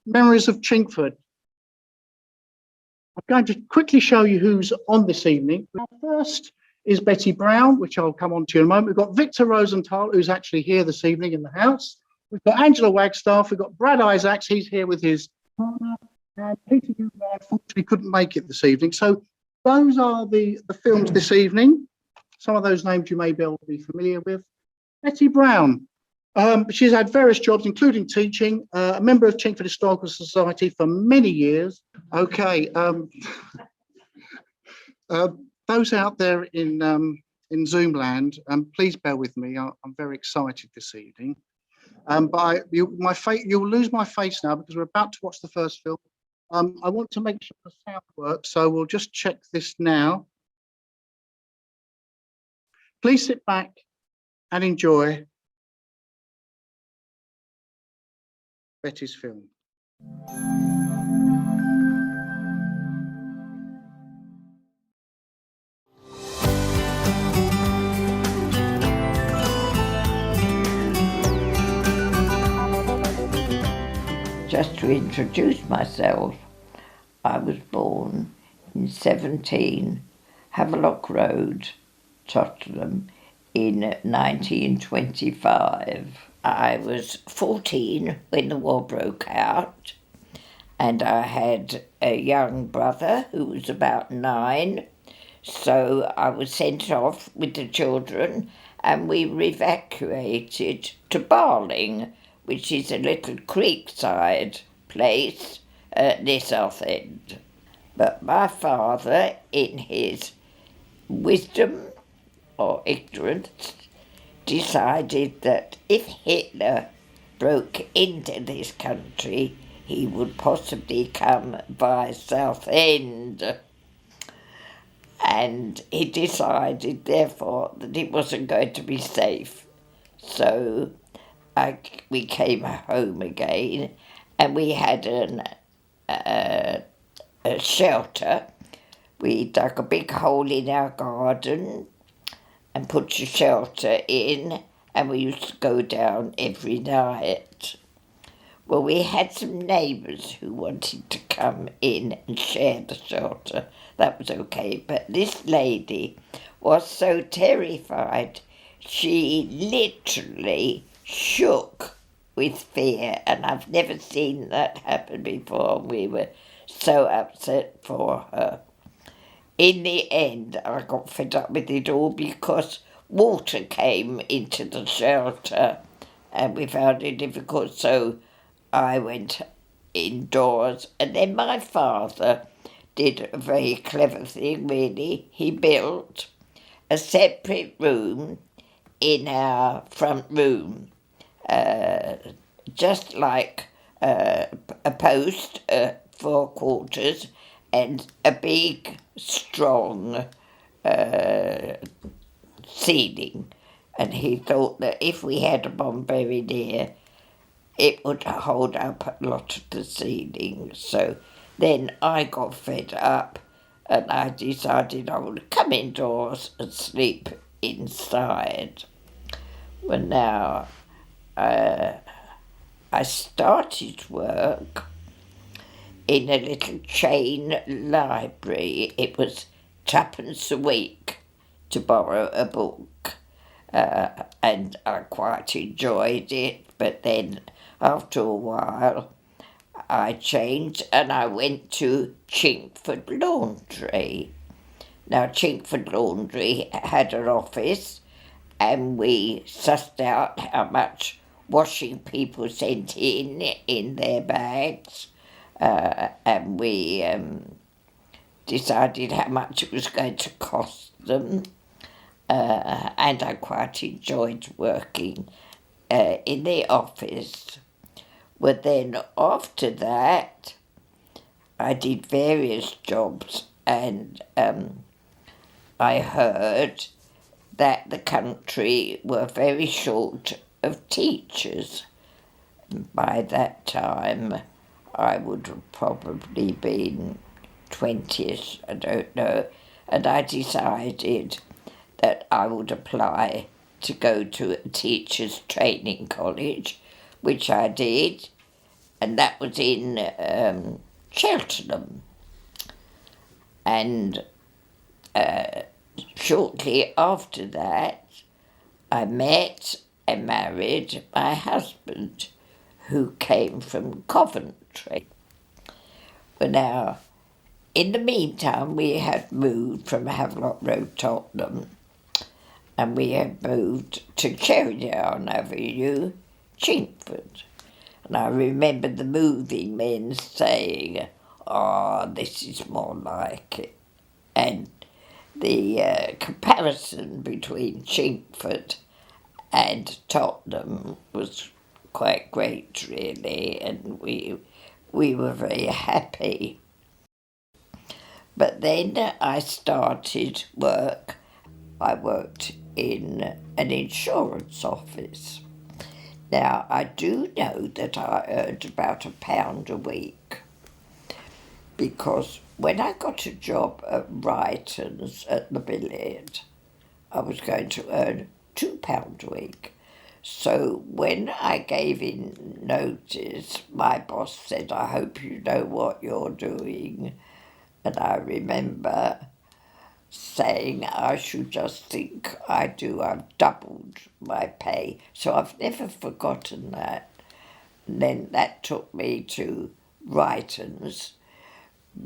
Memories of Chingford. I'm going to quickly show you who's on this evening. First is Betty Brown, which I'll come on to in a moment. We've got Victor Rosenthal, who's actually here this evening in the house. We've got Angela Wagstaff. We've got Brad Isaacs. He's here with his partner. And Peter Newman, unfortunately, couldn't make it this evening. So those are the films this evening. Some of those names you may be able to be familiar with. Betty Brown. She's had various jobs, including teaching, a member of Chingford Historical Society for many years. Okay. Those out there in Zoom land, please bear with me. I'm very excited this evening. But you'll lose my face now because we're about to watch the first film. I want to make sure the sound works, so we'll just check this now. Please sit back and enjoy Betty's film. Just to introduce myself, I was born in 17 Havelock Road, Tottenham, in 1925. I was 14 when the war broke out, and I had a young brother who was about 9, so I was sent off with the children and we evacuated to Barling, which is a little creekside place near Southend. But my father, in his wisdom or ignorance, decided that if Hitler broke into this country, he would possibly come by Southend. And he decided, therefore, that it wasn't going to be safe. So we came home again, and we had a shelter. We dug a big hole in our garden and put a shelter in, and we used to go down every night. Well, we had some neighbours who wanted to come in and share the shelter. That was okay, but this lady was so terrified, she literally shook with fear, and I've never seen that happen before. We were so upset for her. In the end, I got fed up with it all because water came into the shelter and we found it difficult, so I went indoors. And then my father did a very clever thing, really. He built a separate room in our front room, just like a post, 4 quarters, and a big, strong ceiling. And he thought that if we had a bomb very near, it would hold up a lot of the ceiling. So then I got fed up and I decided I would come indoors and sleep inside. Well, now I started work in a little chain library. It was 2p a week to borrow a book, and I quite enjoyed it. But then after a while I changed and I went to Chingford Laundry. Now, Chingford Laundry had an office and we sussed out how much washing people sent in their bags, and we decided how much it was going to cost them, and I quite enjoyed working in the office. Well, then after that I did various jobs, and I heard that the country were very short of teachers. By that time I would have probably been 20ish, I don't know, and I decided that I would apply to go to a teachers' training college, which I did, and that was in Cheltenham. And shortly after that, I met and married my husband, who came from Coventry. But now, in the meantime, we had moved from Havelock Road, Tottenham, and we had moved to Cherrydown Avenue, Chingford. And I remember the moving men saying, "Oh, this is more like it." And the comparison between Chingford and Tottenham was quite great, really, and we were very happy. But then I started work. I worked in an insurance office. Now, I do know that I earned about £1 a week, because when I got a job at Brighton's at the Billiard, I was going to earn £2 a week. So when I gave in notice, my boss said, "I hope you know what you're doing." And I remember saying, "I should just think I do. I've doubled my pay." So I've never forgotten that. And then that took me to Brighton's,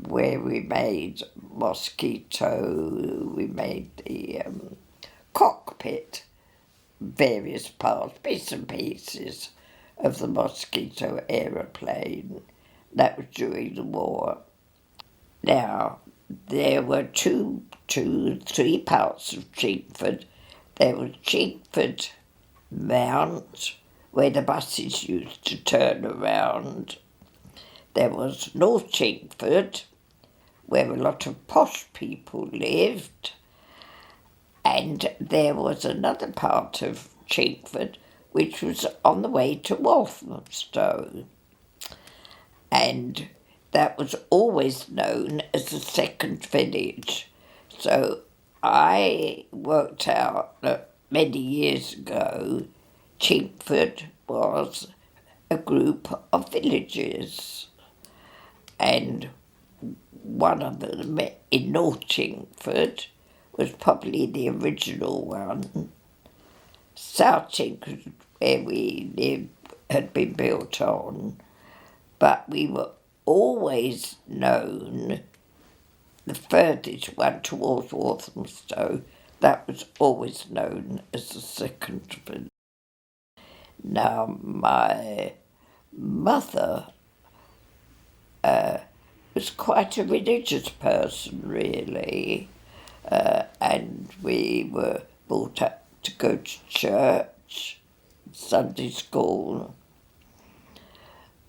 where we made mosquito, we made the cockpit, various parts, bits and pieces of the mosquito aeroplane. That was during the war. Now, there were three parts of Chingford. There was Chingford Mount, where the buses used to turn around. There was North Chingford, where a lot of posh people lived. And there was another part of Chingford which was on the way to Walthamstow. And that was always known as the second village. So I worked out that many years ago, Chingford was a group of villages. And one of them in North Chingford was probably the original one. South Chingford, where we lived, had been built on, but we were always known, the furthest one towards Walthamstow, that was always known as the second village. Now, my mother was quite a religious person, really, and we were brought up to go to church, Sunday school.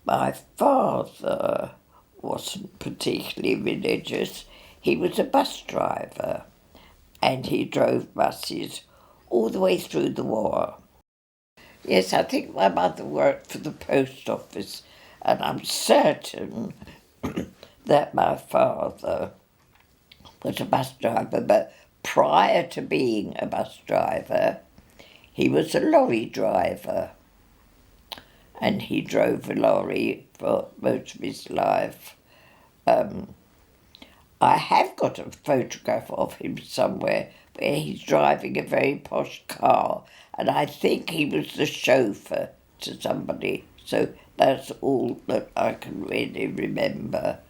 My father wasn't particularly religious. He was a bus driver, and he drove buses all the way through the war. Yes, I think my mother worked for the post office, and I'm certain that my father was a bus driver, but prior to being a bus driver, he was a lorry driver, and he drove a lorry for most of his life. I have got a photograph of him somewhere where he's driving a very posh car, and I think he was the chauffeur to somebody. So that's all that I can really remember.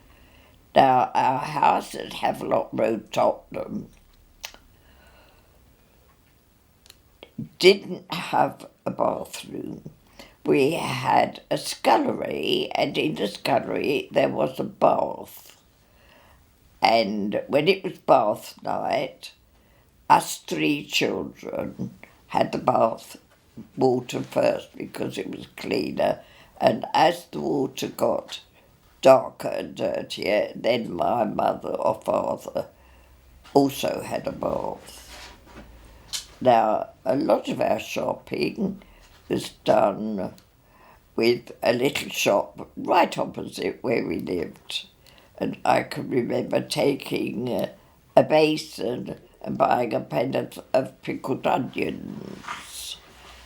Now, our house at Havelock Road, Tottenham, didn't have a bathroom. We had a scullery, and in the scullery there was a bath. And when it was bath night, us three children had the bath water first because it was cleaner. And as the water got darker and dirtier, then my mother or father also had a bath. Now, a lot of our shopping was done with a little shop right opposite where we lived. And I can remember taking a basin and buying a pen of pickled onions.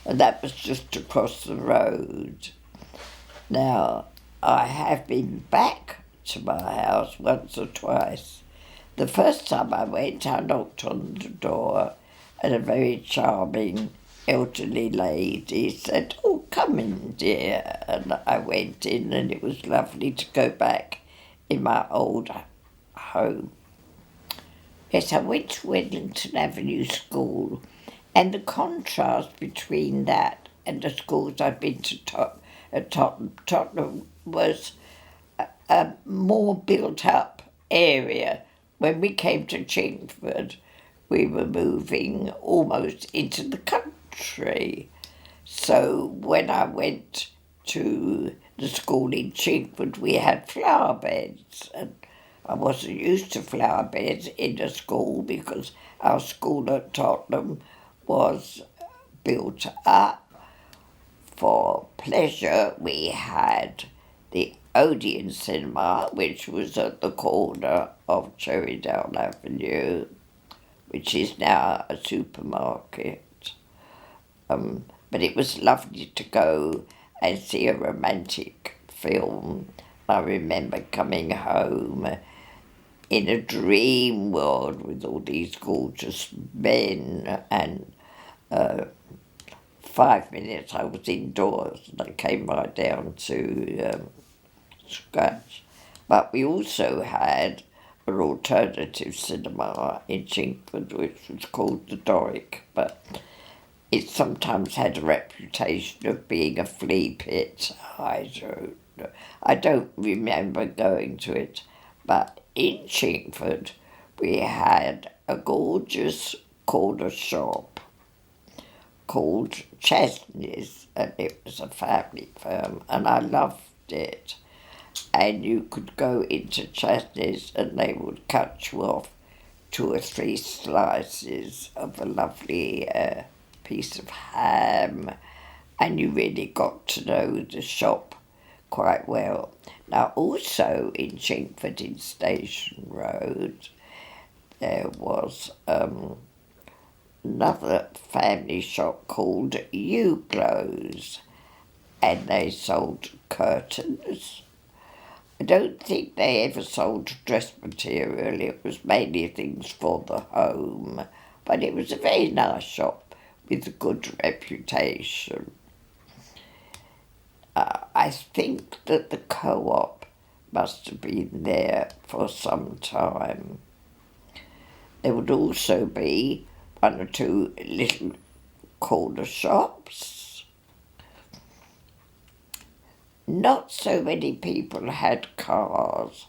And that was just across the road. Now, I have been back to my house once or twice. The first time I went, I knocked on the door, and a very charming elderly lady said, "Oh, come in, dear." And I went in, and it was lovely to go back in my old home. Yes, I went to Wedlington Avenue School, and the contrast between that and the schools I'd been to at Tottenham was a more built-up area. When we came to Chingford, we were moving almost into the country. So when I went to the school in Chingford, we had flower beds, and I wasn't used to flower beds in a school because our school at Tottenham was built up for pleasure. We had the Odeon Cinema, which was at the corner of Cherrydale Avenue, which is now a supermarket. But it was lovely to go and see a romantic film. I remember coming home in a dream world with all these gorgeous men, and 5 minutes I was indoors and I came right down to scratch. But we also had an alternative cinema in Chingford, which was called the Doric, but it sometimes had a reputation of being a flea pit. I don't remember going to it, but in Chingford we had a gorgeous corner shop called Chesney's, and it was a family firm, and I loved it. And you could go into Chesney's and they would cut you off 2 or 3 slices of a lovely piece of ham, and you really got to know the shop quite well. Now, also in Chingford, in Station Road, there was another family shop called Uglows, and they sold curtains. I don't think they ever sold dress material. It was mainly things for the home, but it was a very nice shop with a good reputation. I think that the Co-op must have been there for some time. There would also be 1 or 2 little corner shops. Not so many people had cars,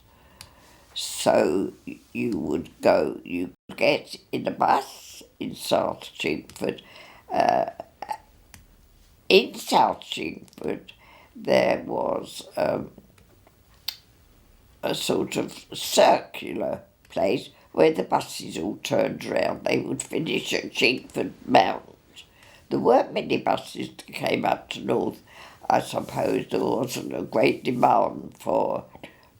so you get in a bus in South Chingford. In South Chingford there was a sort of circular place where the buses all turned round. They would finish at Chingford Mount. There weren't many buses that came up to North. I suppose there wasn't a great demand for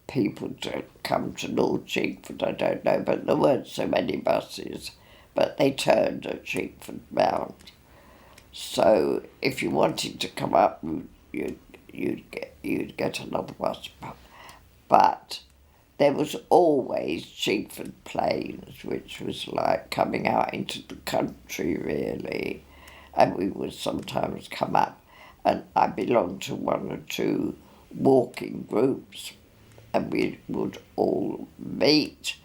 people to come to North Chingford, I don't know, but there weren't so many buses. But they turned at Chingford Mount. So if you wanted to come up, you'd get another bus. But there was always Chingford Plains, which was like coming out into the country, really. And we would sometimes come up, and I belonged to 1 or 2 walking groups, and we would all meet.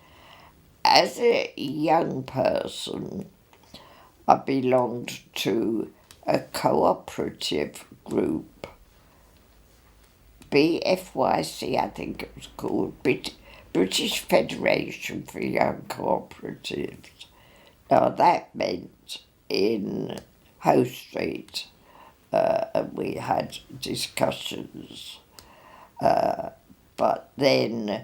As a young person, I belonged to a cooperative group, BFYC, I think it was called, British Federation for Young Cooperatives. Now that meant in Hoe Street, and we had discussions. But then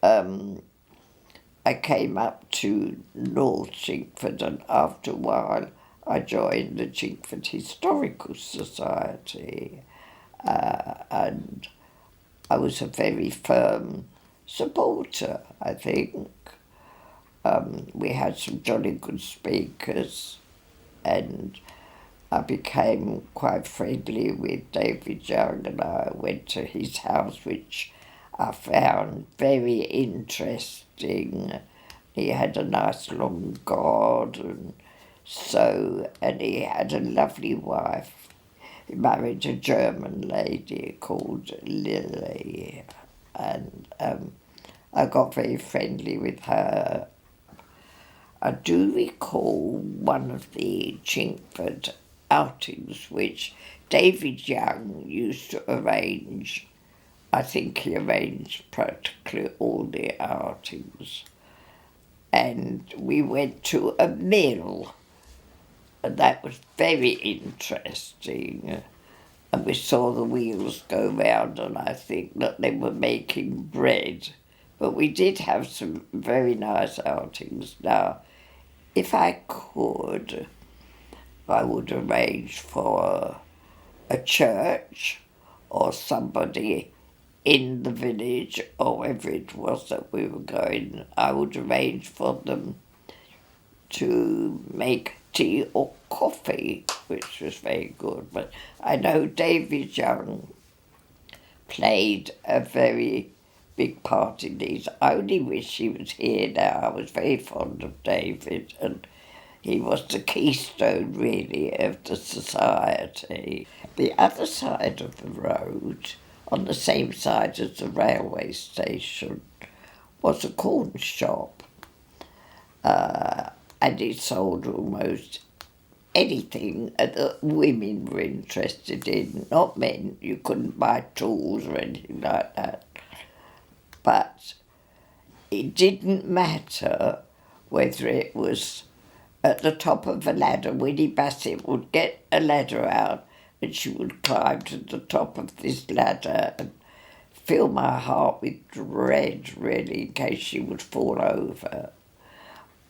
I came up to North Chingford, and after a while I joined the Chingford Historical Society, and I was a very firm supporter, I think. We had some jolly good speakers, and I became quite friendly with David Young, and I went to his house, which I found very interesting. He had a nice long garden, and he had a lovely wife. He married a German lady called Lily, and I got very friendly with her. I do recall one of the Chingford outings which David Young used to arrange. I think he arranged practically all the outings. And we went to a mill, and that was very interesting. And we saw the wheels go round, and I think that they were making bread. But we did have some very nice outings. Now, if I could, I would arrange for a church or somebody in the village or wherever it was that we were going. I would arrange for them to make tea or coffee, which was very good. But I know David Young played a very big part in these. I only wish he was here now. I was very fond of David, and he was the keystone, really, of the society. The other side of the road, on the same side as the railway station, was a corn shop. And it sold almost anything that women were interested in, not men. You couldn't buy tools or anything like that. But it didn't matter whether it was at the top of a ladder. Winnie Bassett would get a ladder out and she would climb to the top of this ladder and fill my heart with dread, really, in case she would fall over.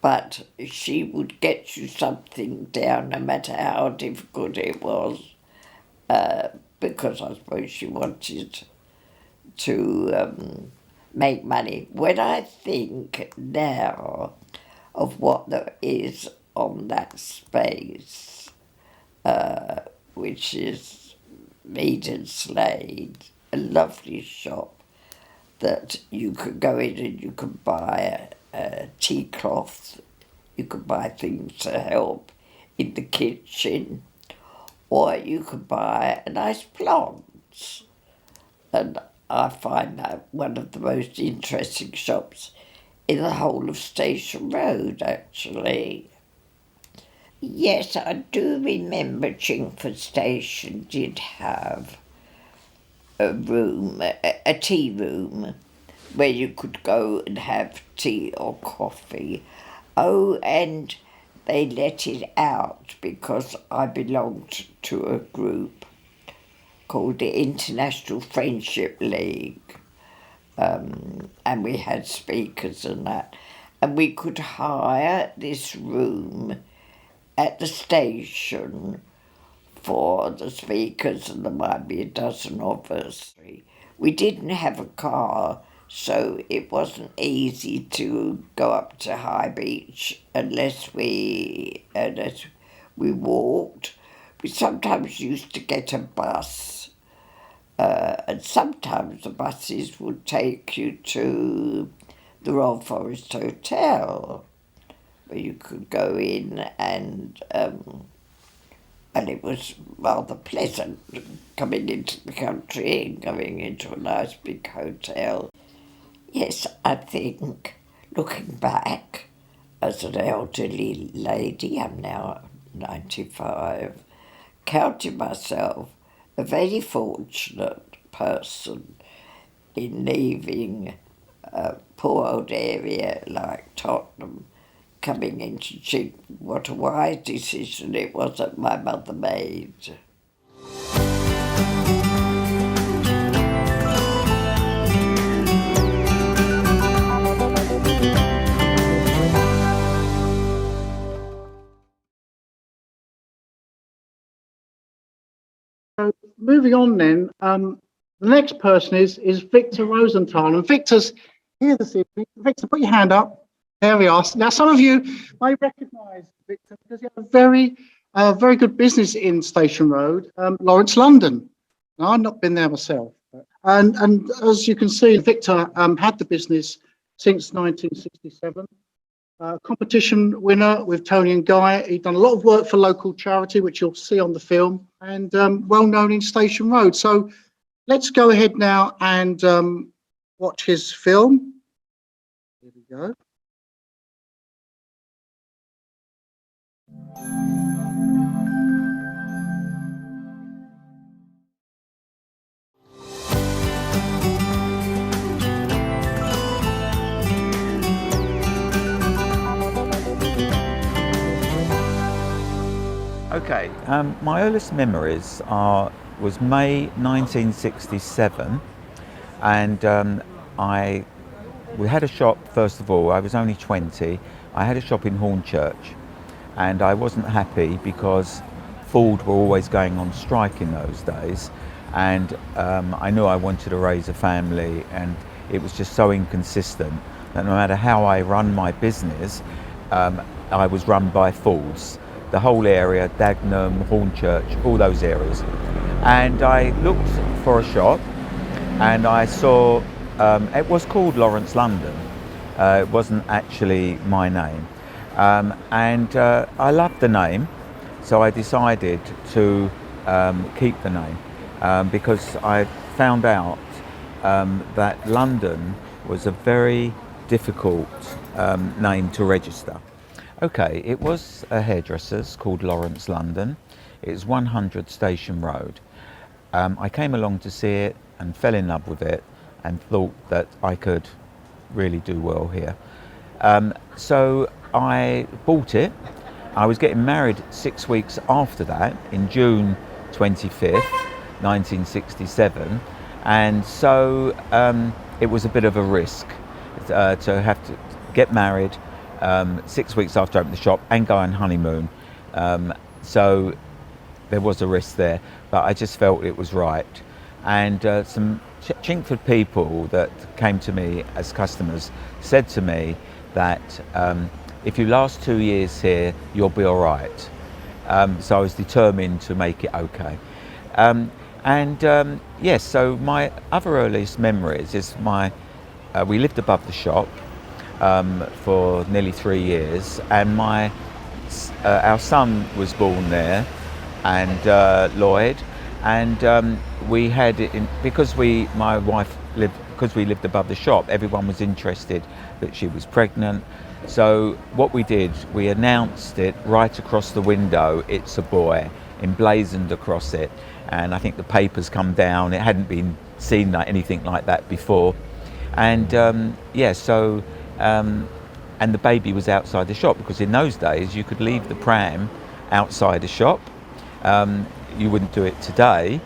But she would get you something down, no matter how difficult it was, because I suppose she wanted to make money. When I think now of what there is on that space, which is Mead and Slade, a lovely shop that you could go in and you could buy tea cloths, you could buy things to help in the kitchen, or you could buy nice plants. And I find that one of the most interesting shops in the whole of Station Road, actually. Yes, I do remember Chingford Station did have a room, a tea room, where you could go and have tea or coffee. Oh, and they let it out because I belonged to a group called the International Friendship League, and we had speakers and that. And we could hire this room at the station for the speakers, and there might be a dozen of us. We didn't have a car, so it wasn't easy to go up to High Beach unless we walked. We sometimes used to get a bus, and sometimes the buses would take you to the Royal Forest Hotel, where you could go in and it was rather pleasant coming into the country and going into a nice big hotel. Yes, I think, looking back, as an elderly lady, I'm now 95, counting myself a very fortunate person in leaving a poor old area like Tottenham, coming into Chingford. What a wise decision it was that my mother made. So moving on then, the next person is Victor Rosenthal, and Victor's here this evening. Victor, put your hand up. There we are. Now, some of you may recognise Victor because he had a very A very good business in Station Road, Lawrence, London. Now, I've not been there myself. And as you can see, Victor had the business since 1967. Competition winner with Tony and Guy. He'd done a lot of work for local charity, which you'll see on the film, and well known in Station Road. So let's go ahead now and watch his film. Here we go. Okay, my earliest memories was May 1967, and we had a shop. First of all, I was only 20. I had a shop in Hornchurch, and I wasn't happy because Ford were always going on strike in those days, and I knew I wanted to raise a family, and it was just so inconsistent that no matter how I run my business, I was run by Fords. The whole area, Dagenham, Hornchurch, all those areas. And I looked for a shop, and I saw, it was called Lawrence London. It wasn't actually my name. And I loved the name, so I decided to keep the name because I found out that London was a very difficult name to register. Okay, it was a hairdresser's called Lawrence London. It's 100 Station Road. I came along to see it and fell in love with it and thought that I could really do well here. So I bought it. I was getting married 6 weeks after that, in June 25th, 1967. And so it was a bit of a risk to have to get married 6 weeks after I opened the shop and go on honeymoon. So there was a risk there, but I just felt it was right. And some Chingford people that came to me as customers said to me that if you last 2 years here, you'll be all right. So I was determined to make it okay. Yes, so my other earliest memories is we lived above the shop for nearly 3 years, and our son was born there, and Lloyd, and we had it because we lived above the shop. Everyone was interested that she was pregnant. So what we did, we announced it right across the window. It's a boy, emblazoned across it, and I think the papers come down. It hadn't been seen anything like that before, and and the baby was outside the shop, because in those days you could leave the pram outside the shop. You wouldn't do it today,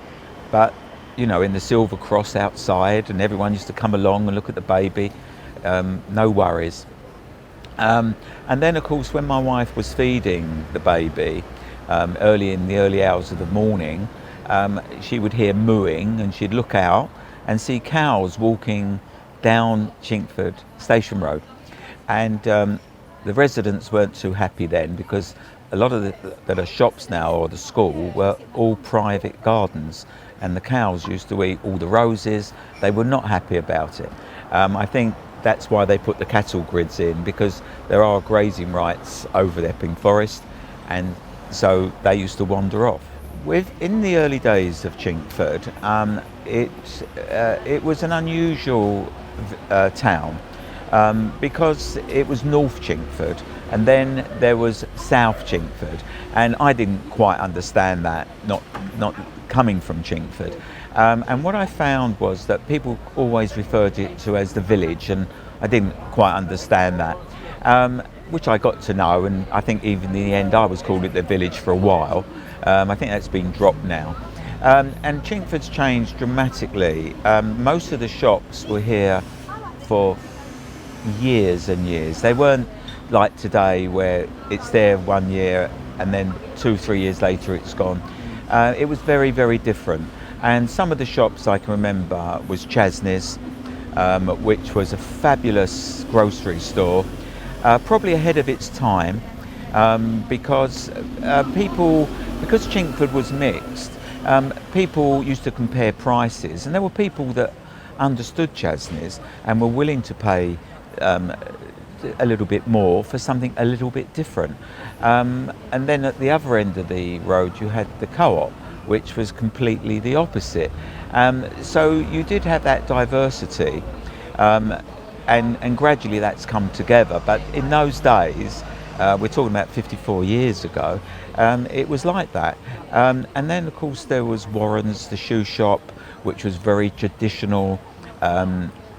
but you know, in the silver cross outside, and everyone used to come along and look at the baby. No worries. And then of course, when my wife was feeding the baby in the early hours of the morning, she would hear mooing, and she'd look out and see cows walking down Chingford Station Road. And the residents weren't too happy then, because a lot of the shops now, or the school, were all private gardens, and the cows used to eat all the roses. They were not happy about it. I think that's why they put the cattle grids in, because there are grazing rights over the Epping Forest, and so they used to wander off. In the early days of Chingford, it was an unusual town, because it was North Chingford, and then there was South Chingford, and I didn't quite understand that, not coming from Chingford. And what I found was that people always referred it to as the village, and I didn't quite understand that, which I got to know, and I think even in the end I was calling it the village for a while. I think that's been dropped now. And Chingford's changed dramatically. Most of the shops were here for years and years. They weren't like today, where it's there 1 year and then 2-3 years later it's gone. It was very, very different. And some of the shops I can remember was Chasney's, which was a fabulous grocery store, probably ahead of its time. because because Chingford was mixed, people used to compare prices, and there were people that understood Chasneys and were willing to pay a little bit more for something a little bit different. And then at the other end of the road you had the co-op, which was completely the opposite. So you did have that diversity, and gradually that's come together. But in those days, we're talking about 54 years ago, it was like that. And then of course there was Warren's, the shoe shop, which was very traditional,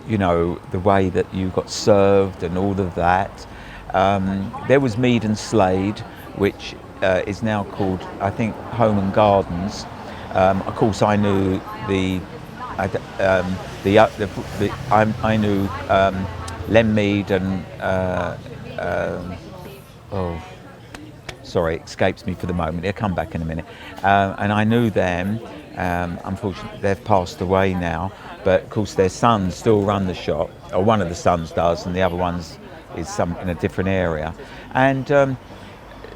you know, the way that you got served and all of that. There was Mead and Slade, which is now called, I think, Home and Gardens. Of course, I knew I knew Len Mead and oh, sorry, it escapes me for the moment. They'll come back in a minute. And I knew them. Unfortunately, they've passed away now. But of course, their sons still run the shop, or one of the sons does, and the other one's is in a different area. And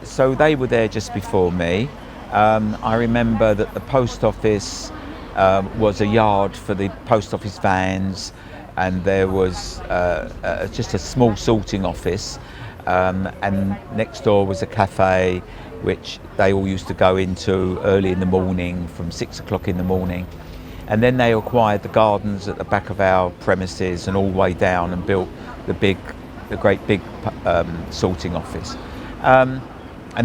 so they were there just before me. I remember that the post office was a yard for the post office vans, and there was just a small sorting office, and next door was a cafe which they all used to go into early in the morning, from 6 o'clock in the morning. And then they acquired the gardens at the back of our premises and all the way down and built the great big sorting office. And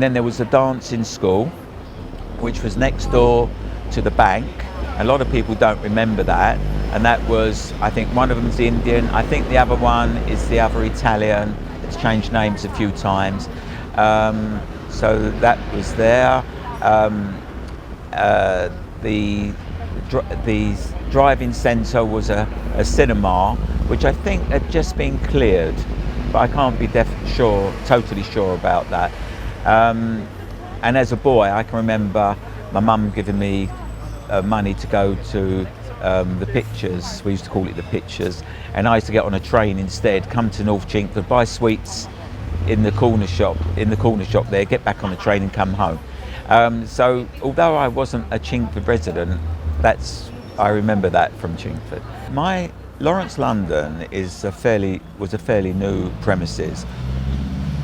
then there was a dancing school, which was next door to the bank. A lot of people don't remember that. And that was, I think one of them's Indian, I think the other one is the other Italian. It's changed names a few times. So that was there. The driving centre was a cinema, which I think had just been cleared, but I can't be totally sure about that. And as a boy, I can remember my mum giving me money to go to the pictures. We used to call it the pictures, and I used to get on a train instead, come to North Chingford, buy sweets in the corner shop there, get back on the train and come home. So although I wasn't a Chingford resident, I remember that from Chingford. My Lawrence London was a fairly new premises.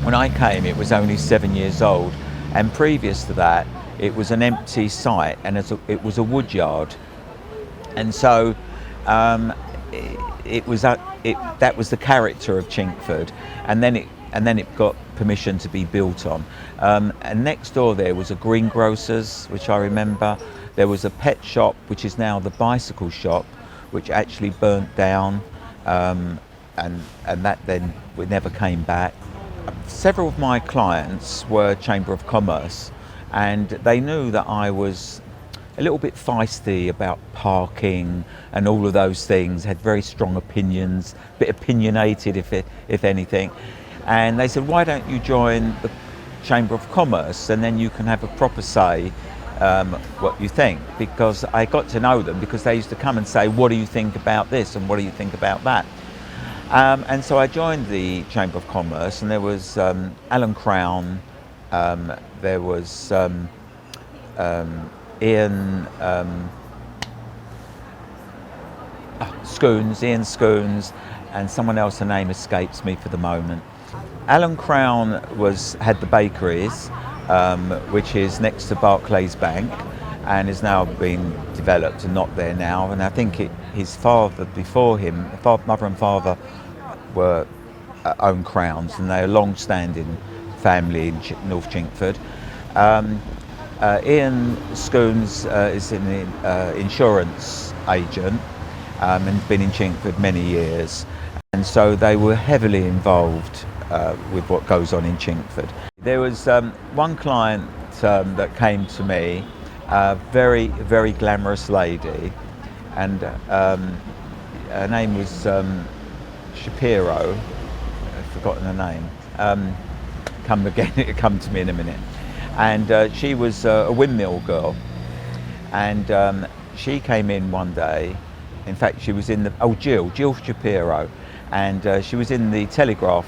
When I came, it was only 7 years old, and previous to that, it was an empty site, and it was a wood yard. And so that was the character of Chingford, and then it got permission to be built on. And next door there was a greengrocer's, which I remember. There was a pet shop, which is now the bicycle shop, which actually burnt down, and that then we never came back. Several of my clients were Chamber of Commerce, and they knew that I was a little bit feisty about parking and all of those things, had very strong opinions, a bit opinionated if anything. And they said, why don't you join the Chamber of Commerce, and then you can have a proper say what you think. Because I got to know them because they used to come and say, what do you think about this and what do you think about that? And so I joined the Chamber of Commerce, and there was Alan Crown, there was Ian Scoons, and someone else, the name escapes me for the moment. Alan Crown had the bakeries, which is next to Barclays Bank, and is now been developed and not there now. And I think his father before him, mother and father, were own Crowns, and they're a long-standing family in North Chingford. Ian Scoons is an insurance agent and been in Chingford many years, and so they were heavily involved with what goes on in Chingford. There was one client that came to me, a very, very glamorous lady, and her name was Shapiro. I've forgotten her name. It'll come to me in a minute. And she was a windmill girl, and she came in one day. In fact, she was in Jill Shapiro, and she was in the Telegraph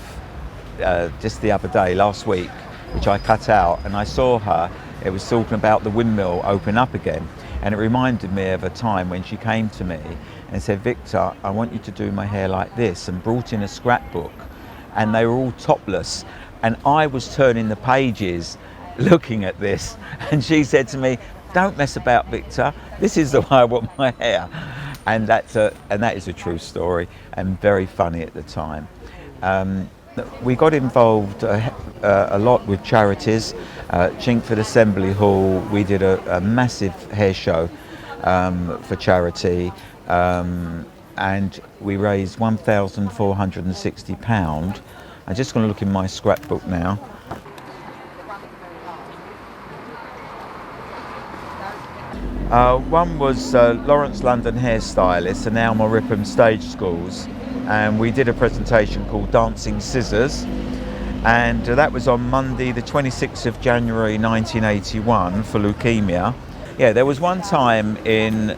just the other day, last week, which I cut out, and I saw her. It was talking about the windmill open up again, and it reminded me of a time when she came to me and said, "Victor, I want you to do my hair like this," and brought in a scrapbook, and they were all topless, and I was turning the pages looking at this, and she said to me, "Don't mess about, Victor, this is the way I want my hair." And that is a true story, and very funny at the time. We got involved a lot with charities. Chingford Assembly Hall, we did a massive hair show for charity, and we raised £1,460. I'm just going to look in my scrapbook now. One was Lawrence London Hairstylist and Alma Ripham Stage Schools, and we did a presentation called Dancing Scissors, and that was on Monday the 26th of January 1981 for leukemia. Yeah, there was one time in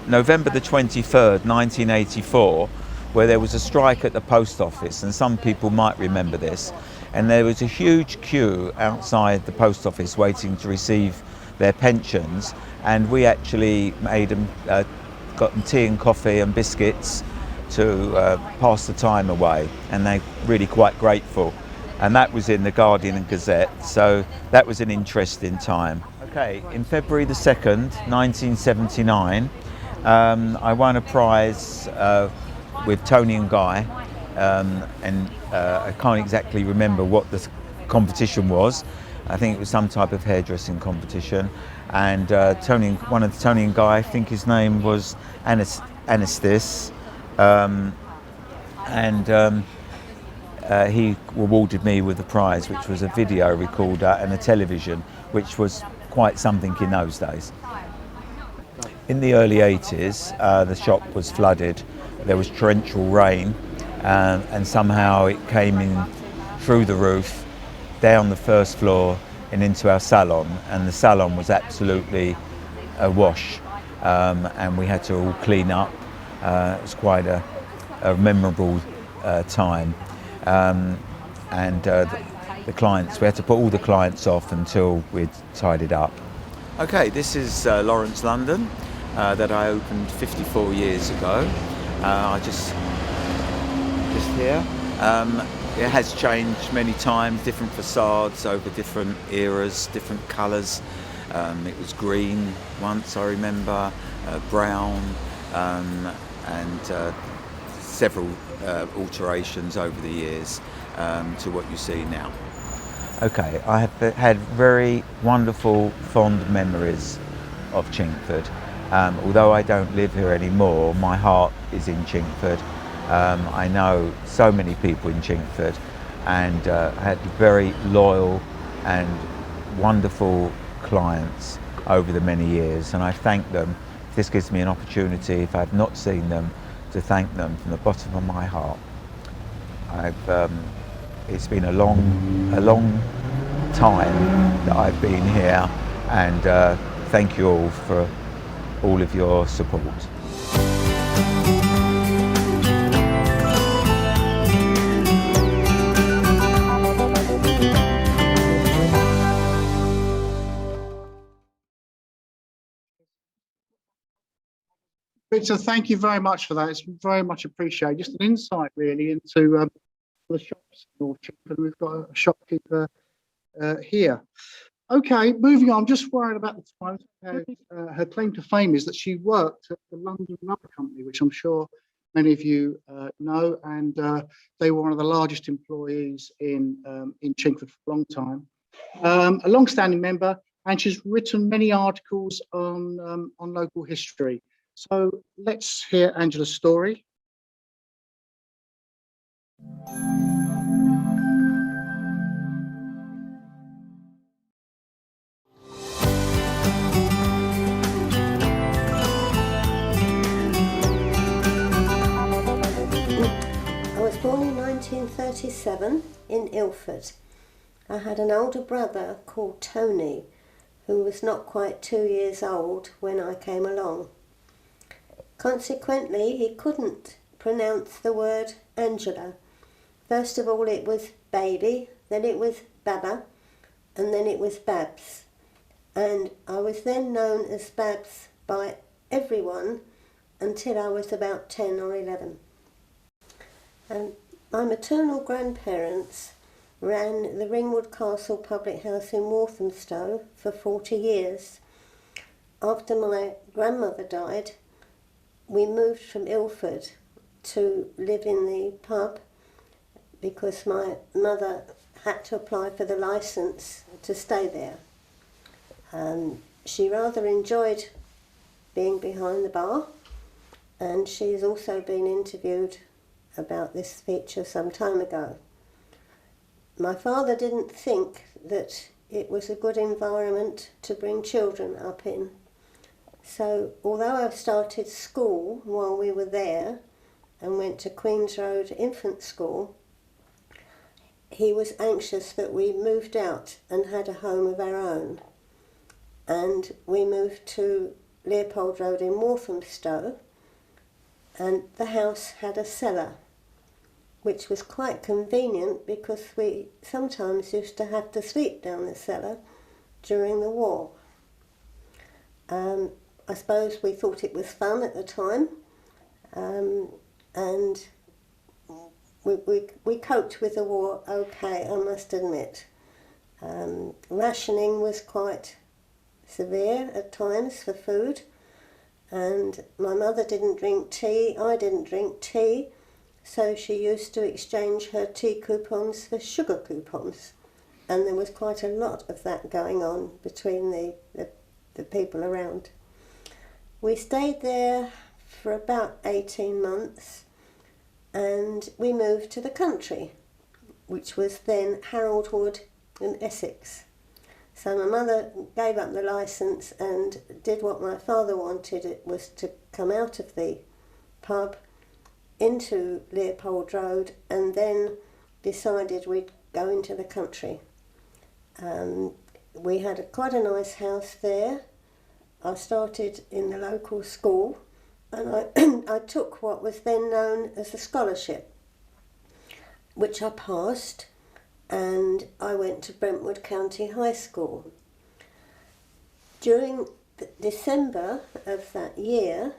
November the 23rd 1984 where there was a strike at the post office, and some people might remember this, and there was a huge queue outside the post office waiting to receive their pensions, and we actually made them, got them tea and coffee and biscuits to pass the time away, and they're really quite grateful. And that was in the Guardian and Gazette, so that was an interesting time. Okay, in February the 2nd, 1979, I won a prize with Tony and Guy, and I can't exactly remember what the competition was. I think it was some type of hairdressing competition, and one of Tony and Guy, I think his name was Anastis, he awarded me with the prize, which was a video recorder and a television, which was quite something in those days. In the early 80s, the shop was flooded. There was torrential rain, and somehow it came in through the roof, down the first floor and into our salon, and the salon was absolutely awash, and we had to all clean up. It was quite a memorable time, and the clients, we had to put all the clients off until we'd tidied up. Okay, this is Lawrence London that I opened 54 years ago. I just here. It has changed many times, different facades over different eras, different colours. It was green once, I remember, brown, and several alterations over the years to what you see now. Okay, I have had very wonderful, fond memories of Chingford. Although I don't live here anymore, my heart is in Chingford. I know so many people in Chingford, and had very loyal and wonderful clients over the many years, and I thank them. This gives me an opportunity, if I've not seen them, to thank them from the bottom of my heart. It's been a long time that I've been here, and thank you all for all of your support. Victor, thank you very much for that. It's very much appreciated. Just an insight really into the shops in North Chingford. We've got a shopkeeper here. Okay, moving on. I'm just worried about the time. Her claim to fame is that she worked at the London Rubber Company, which I'm sure many of you know, and they were one of the largest employees in Chingford for a long time. A long-standing member, and she's written many articles on local history. So let's hear Angela's story. I was born in 1937 in Ilford. I had an older brother called Tony, who was not quite 2 years old when I came along. Consequently, he couldn't pronounce the word Angela. First of all, it was baby, then it was baba, and then it was Babs. And I was then known as Babs by everyone until I was about 10 or 11. And my maternal grandparents ran the Ringwood Castle Public House in Walthamstow for 40 years. After my grandmother died, we moved from Ilford to live in the pub because my mother had to apply for the licence to stay there. She rather enjoyed being behind the bar, and she's also been interviewed about this feature some time ago. My father didn't think that it was a good environment to bring children up in. So although I started school while we were there and went to Queen's Road Infant School, he was anxious that we moved out and had a home of our own. And we moved to Leopold Road in Walthamstow, and the house had a cellar, which was quite convenient because we sometimes used to have to sleep down the cellar during the war. I suppose we thought it was fun at the time, and we coped with the war okay, I must admit. Rationing was quite severe at times for food, and my mother didn't drink tea, I didn't drink tea, so she used to exchange her tea coupons for sugar coupons, and there was quite a lot of that going on between the people around. We stayed there for about 18 months, and we moved to the country, which was then Harold Wood in Essex. So my mother gave up the licence and did what my father wanted. It was to come out of the pub into Leopold Road, and then decided we'd go into the country. We had quite a nice house there. I started in the local school, and I took what was then known as a scholarship, which I passed, and I went to Brentwood County High School. During December of that year,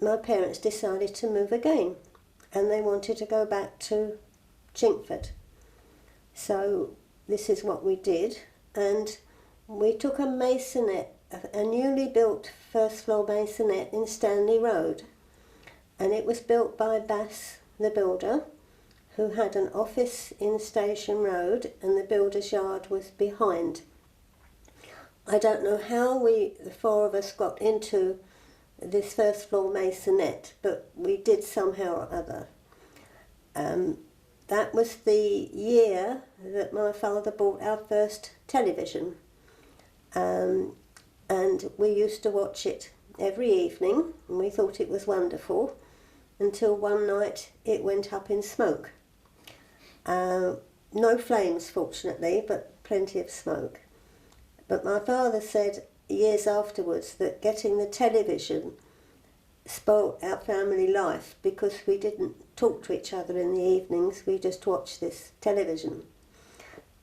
my parents decided to move again, and they wanted to go back to Chingford. So this is what we did, and we took a masonette, a newly built first floor masonette in Stanley Road, and it was built by Bass the builder, who had an office in Station Road, and the builder's yard was behind. I don't know how the four of us got into this first floor masonette, but we did somehow or other. That was the year that my father bought our first television, and we used to watch it every evening, and we thought it was wonderful, until one night it went up in smoke. No flames, fortunately, but plenty of smoke. But my father said years afterwards that getting the television spoilt our family life because we didn't talk to each other in the evenings, we just watched this television.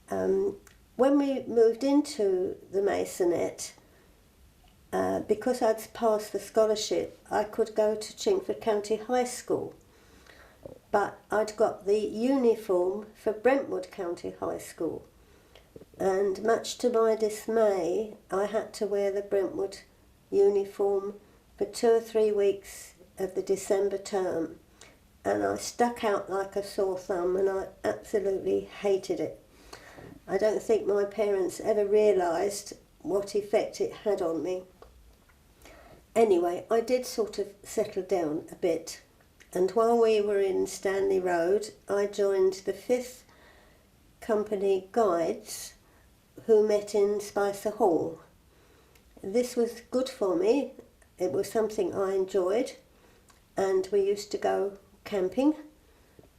When we moved into the masonette, because I'd passed the scholarship, I could go to Chingford County High School, but I'd got the uniform for Brentwood County High School, and much to my dismay, I had to wear the Brentwood uniform for 2 or 3 weeks of the December term, and I stuck out like a sore thumb, and I absolutely hated it. I don't think my parents ever realised what effect it had on me. Anyway, I did sort of settle down a bit, and while we were in Stanley Road, I joined the 5th Company Guides, who met in Spicer Hall. This was good for me. It was something I enjoyed, and we used to go camping,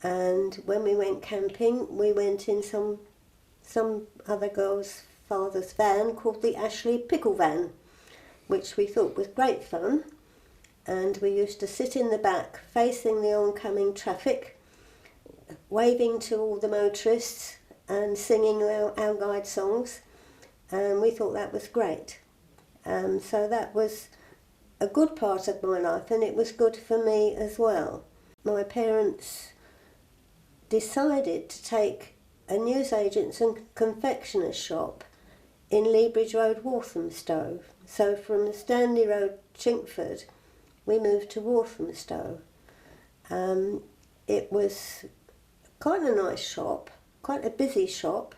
and when we went camping we went in some other girl's father's van called the Ashley Pickle Van, which we thought was great fun, and we used to sit in the back facing the oncoming traffic, waving to all the motorists and singing our guide songs, and we thought that was great. So that was a good part of my life, and it was good for me as well. My parents decided to take a newsagents and confectioner's shop in Leabridge Road, Walthamstow. So from Stanley Road, Chingford, we moved to Walthamstow. It was quite a nice shop, quite a busy shop.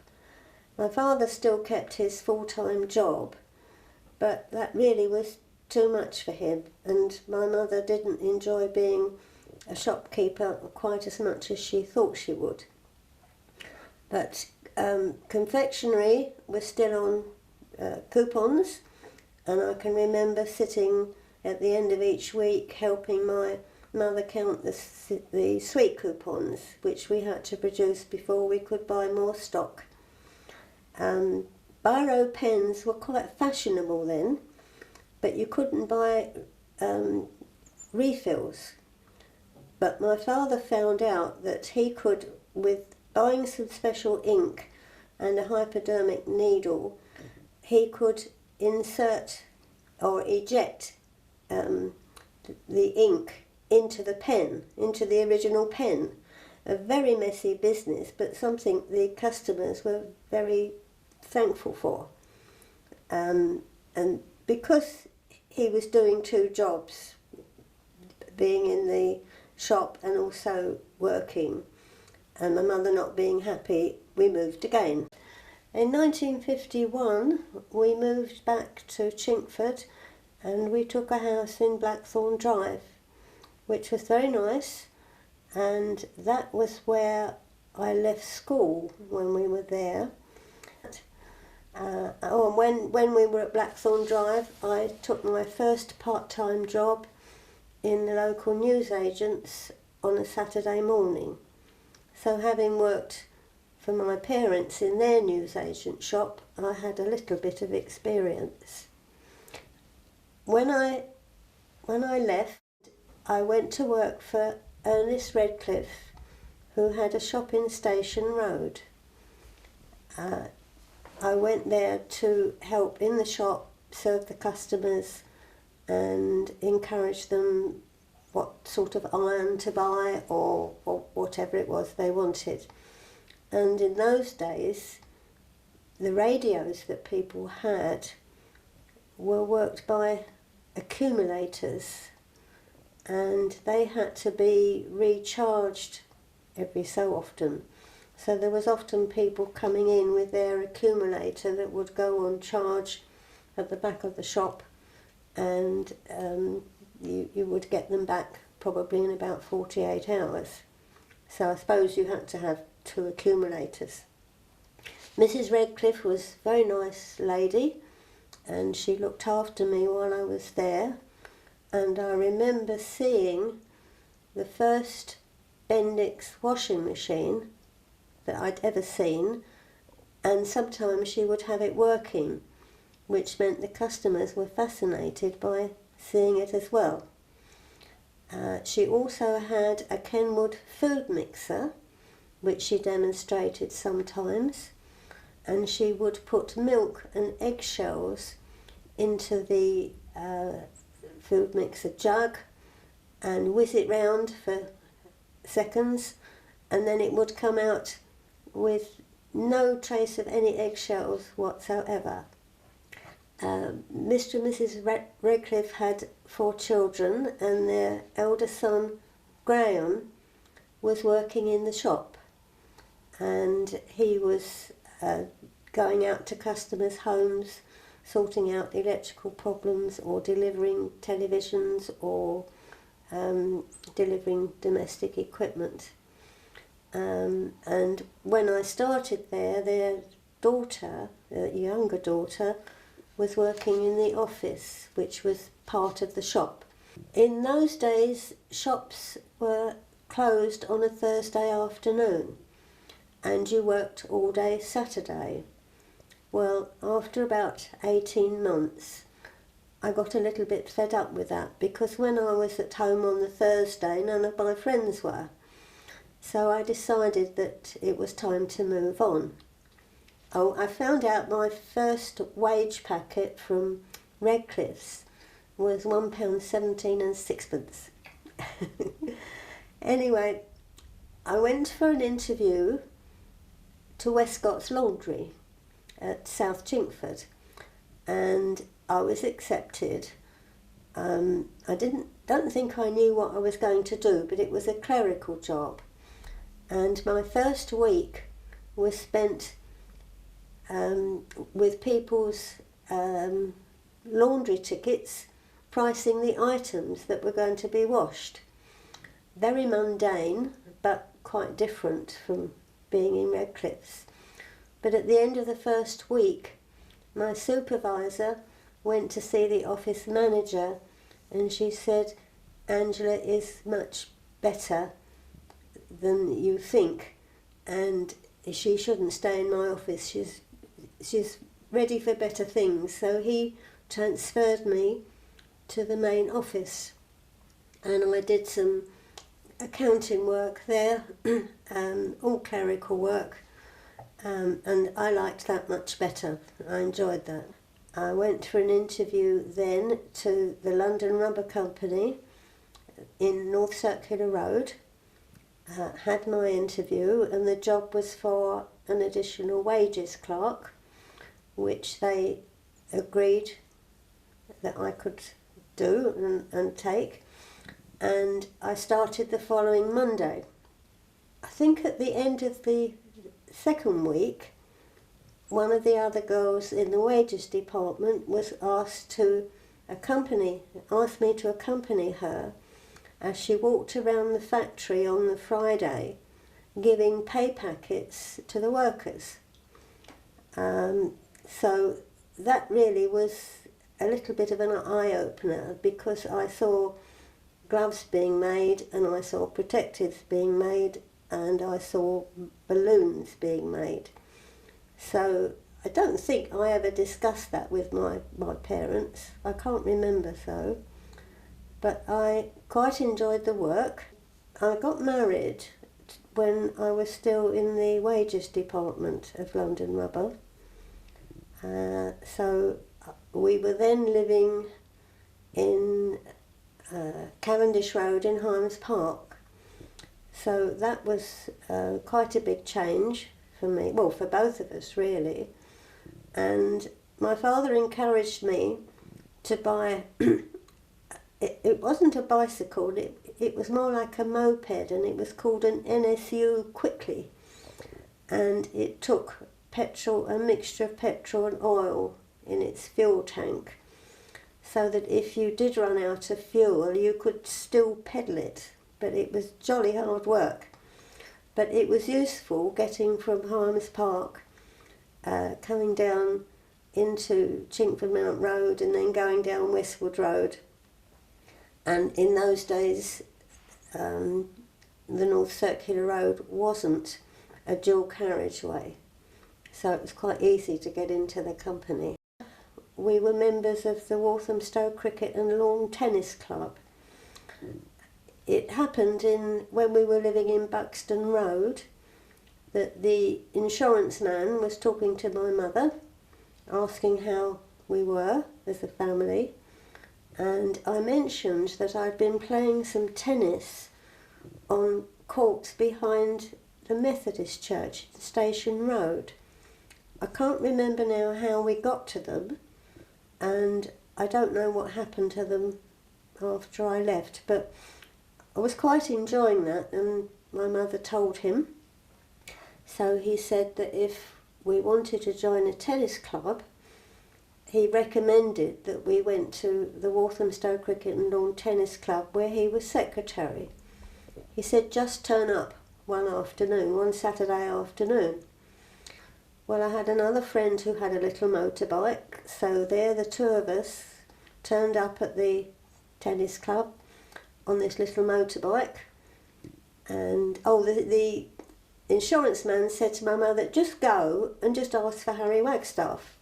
My father still kept his full-time job, but that really was too much for him, and my mother didn't enjoy being a shopkeeper quite as much as she thought she would. But confectionery was still on coupons, and I can remember sitting at the end of each week helping my mother count the sweet coupons, which we had to produce before we could buy more stock. Biro pens were quite fashionable then, but you couldn't buy refills. But my father found out that he could, with buying some special ink and a hypodermic needle, he could insert or eject the ink into the pen, into the original pen. A very messy business, but something the customers were very thankful for. And because he was doing two jobs, being in the shop and also working, and my mother not being happy, we moved again. In 1951 we moved back to Chingford, and we took a house in Blackthorn Drive, which was very nice, and that was where I left school when we were there. When we were at Blackthorn Drive, I took my first part-time job in the local newsagents on a Saturday morning. So having worked for my parents in their newsagent shop, I had a little bit of experience. When I left, I went to work for Ernest Redcliffe, who had a shop in Station Road. I went there to help in the shop, serve the customers and encourage them what sort of iron to buy or whatever it was they wanted. And in those days, the radios that people had were worked by accumulators, and they had to be recharged every so often. So there was often people coming in with their accumulator that would go on charge at the back of the shop, and you would get them back probably in about 48 hours. So I suppose you had to have two accumulators. Mrs. Redcliffe was a very nice lady, and she looked after me while I was there, and I remember seeing the first Bendix washing machine that I'd ever seen, and sometimes she would have it working, which meant the customers were fascinated by seeing it as well. She also had a Kenwood food mixer, which she demonstrated sometimes, and she would put milk and eggshells into the food mixer jug and whiz it round for seconds, and then it would come out with no trace of any eggshells whatsoever. Mr. and Mrs. Redcliffe had 4 children, and their elder son, Graham, was working in the shop, and he was going out to customers' homes, sorting out electrical problems or delivering televisions or delivering domestic equipment. And when I started there, their daughter, their younger daughter, was working in the office, which was part of the shop. In those days, shops were closed on a Thursday afternoon, and you worked all day Saturday. Well, after about 18 months, I got a little bit fed up with that, because when I was at home on the Thursday, none of my friends were. So I decided that it was time to move on. Oh, I found out my first wage packet from Redcliffe's was £1.17 and sixpence. Anyway, I went for an interview to Westcott's Laundry at South Chingford, and I was accepted. I don't think I knew what I was going to do, but it was a clerical job, and my first week was spent with people's laundry tickets, pricing the items that were going to be washed. Very mundane, but quite different from being in Redcliffe's. But at the end of the first week, my supervisor went to see the office manager, and she said, "Angela is much better than you think, and she shouldn't stay in my office. She's ready for better things." So he transferred me to the main office, and I did some accounting work there, all clerical work, and I liked that much better. I enjoyed that. I went for an interview then to the London Rubber Company in North Circular Road, had my interview, and the job was for an additional wages clerk, which they agreed that I could do and take, and I started the following Monday. I think at the end of the second week, one of the other girls in the wages department was asked me to accompany her as she walked around the factory on the Friday giving pay packets to the workers. So that really was a little bit of an eye-opener, because I saw gloves being made, and I saw protectives being made, and I saw balloons being made. So I don't think I ever discussed that with my parents. I can't remember so. But I quite enjoyed the work. I got married when I was still in the wages department of London Rubber. So we were then living in Cavendish Road in Hymes Park. So that was quite a big change for me, well, for both of us really. And my father encouraged me to buy, it wasn't a bicycle, it was more like a moped, and it was called an NSU Quickly. And it took petrol, a mixture of petrol and oil in its fuel tank, so that if you did run out of fuel, you could still pedal it. But it was jolly hard work. But it was useful getting from Hymes Park, coming down into Chingford Mount Road and then going down Westwood Road. And in those days, the North Circular Road wasn't a dual carriageway, so it was quite easy to get into the company. We were members of the Walthamstow Cricket and Lawn Tennis Club. It happened when we were living in Buxton Road that the insurance man was talking to my mother, asking how we were as a family, and I mentioned that I'd been playing some tennis on courts behind the Methodist Church, the Station Road. I can't remember now how we got to them, and I don't know what happened to them after I left, but I was quite enjoying that, and my mother told him. So he said that if we wanted to join a tennis club, he recommended that we went to the Walthamstow Cricket and Lawn Tennis Club, where he was secretary. He said, just turn up one Saturday afternoon. Well, I had another friend who had a little motorbike, so there the two of us turned up at the tennis club on this little motorbike, and the insurance man said to my mother, just go and just ask for Harry Wagstaff.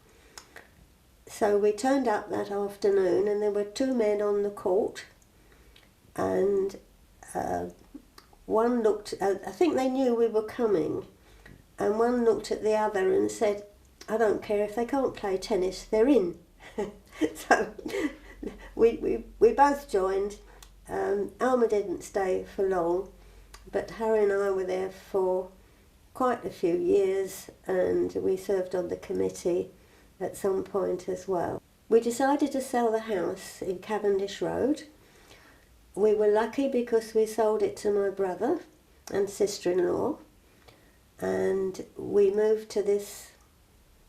So we turned up that afternoon, and there were two men on the court, and one looked, I think they knew we were coming, and one looked at the other and said, I don't care if they can't play tennis, they're in. So we both joined. Alma didn't stay for long, but Harry and I were there for quite a few years, and we served on the committee at some point as well. We decided to sell the house in Cavendish Road. We were lucky because we sold it to my brother and sister-in-law, and we moved to this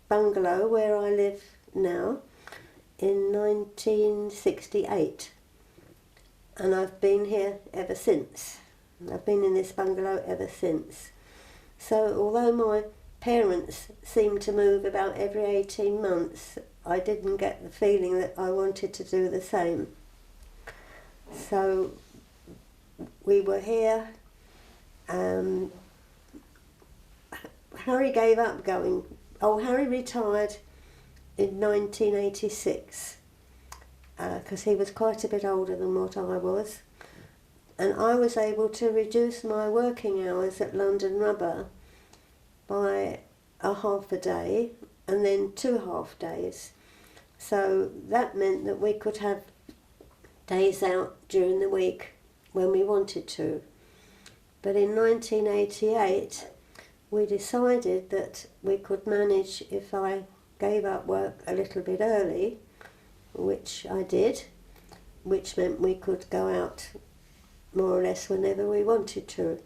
bungalow where I live now in 1968, and I've been here ever since. I've been in this bungalow ever since. So although my parents seemed to move about every 18 months, I didn't get the feeling that I wanted to do the same. So we were here. Harry gave up going. Oh, Harry retired in 1986 because he was quite a bit older than what I was, and I was able to reduce my working hours at London Rubber by a half a day and then 2 half days. So that meant that we could have days out during the week when we wanted to. But in 1988 we decided that we could manage if I gave up work a little bit early, which I did, which meant we could go out more or less whenever we wanted to.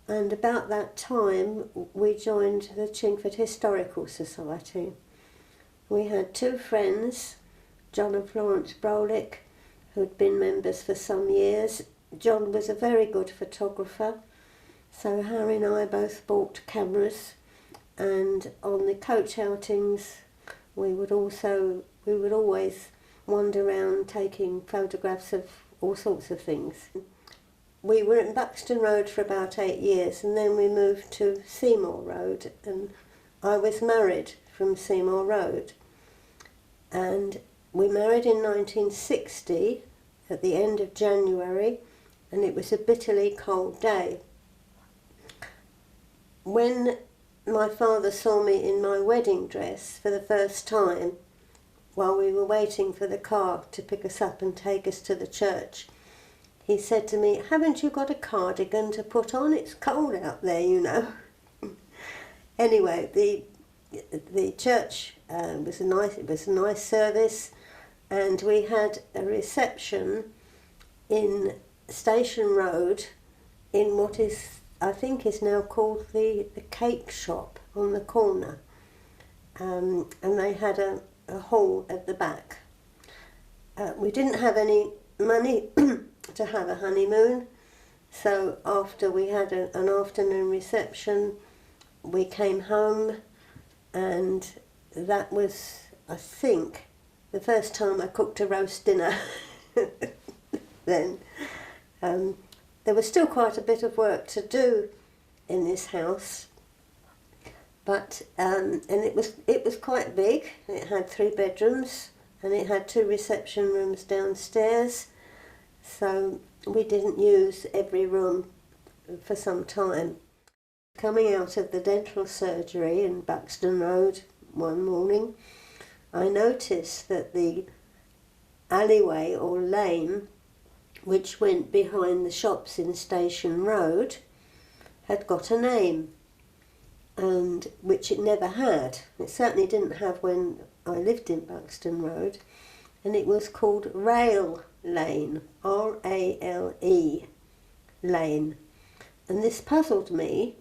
And about that time we joined the Chingford Historical Society. We had 2 friends, John and Florence Brolick, who'd been members for some years. John was a very good photographer, so Harry and I both bought cameras, and on the coach outings we would always wander around taking photographs of all sorts of things. We were in Buxton Road for about 8 years, and then we moved to Seymour Road, and I was married from Seymour Road. And we married in 1960 at the end of January, and it was a bitterly cold day. When my father saw me in my wedding dress for the first time, while we were waiting for the car to pick us up and take us to the church, he said to me, "Haven't you got a cardigan to put on? It's cold out there, you know." Anyway, the church was a nice service, and we had a reception in Station Road in what is, I think, is now called the cake shop on the corner, and they had a hall at the back. We didn't have any money to have a honeymoon, so after we had an afternoon reception, we came home, and that was, I think, the first time I cooked a roast dinner. Then there was still quite a bit of work to do in this house, but and it was quite big. It had 3 bedrooms, and it had 2 reception rooms downstairs, so we didn't use every room for some time. Coming out of the dental surgery in Buxton Road one morning, I noticed that the alleyway or lane which went behind the shops in Station Road had got a name, and which it never had. It certainly didn't have when I lived in Buxton Road, and it was called Rail Lane, R-A-L-E Lane, and this puzzled me.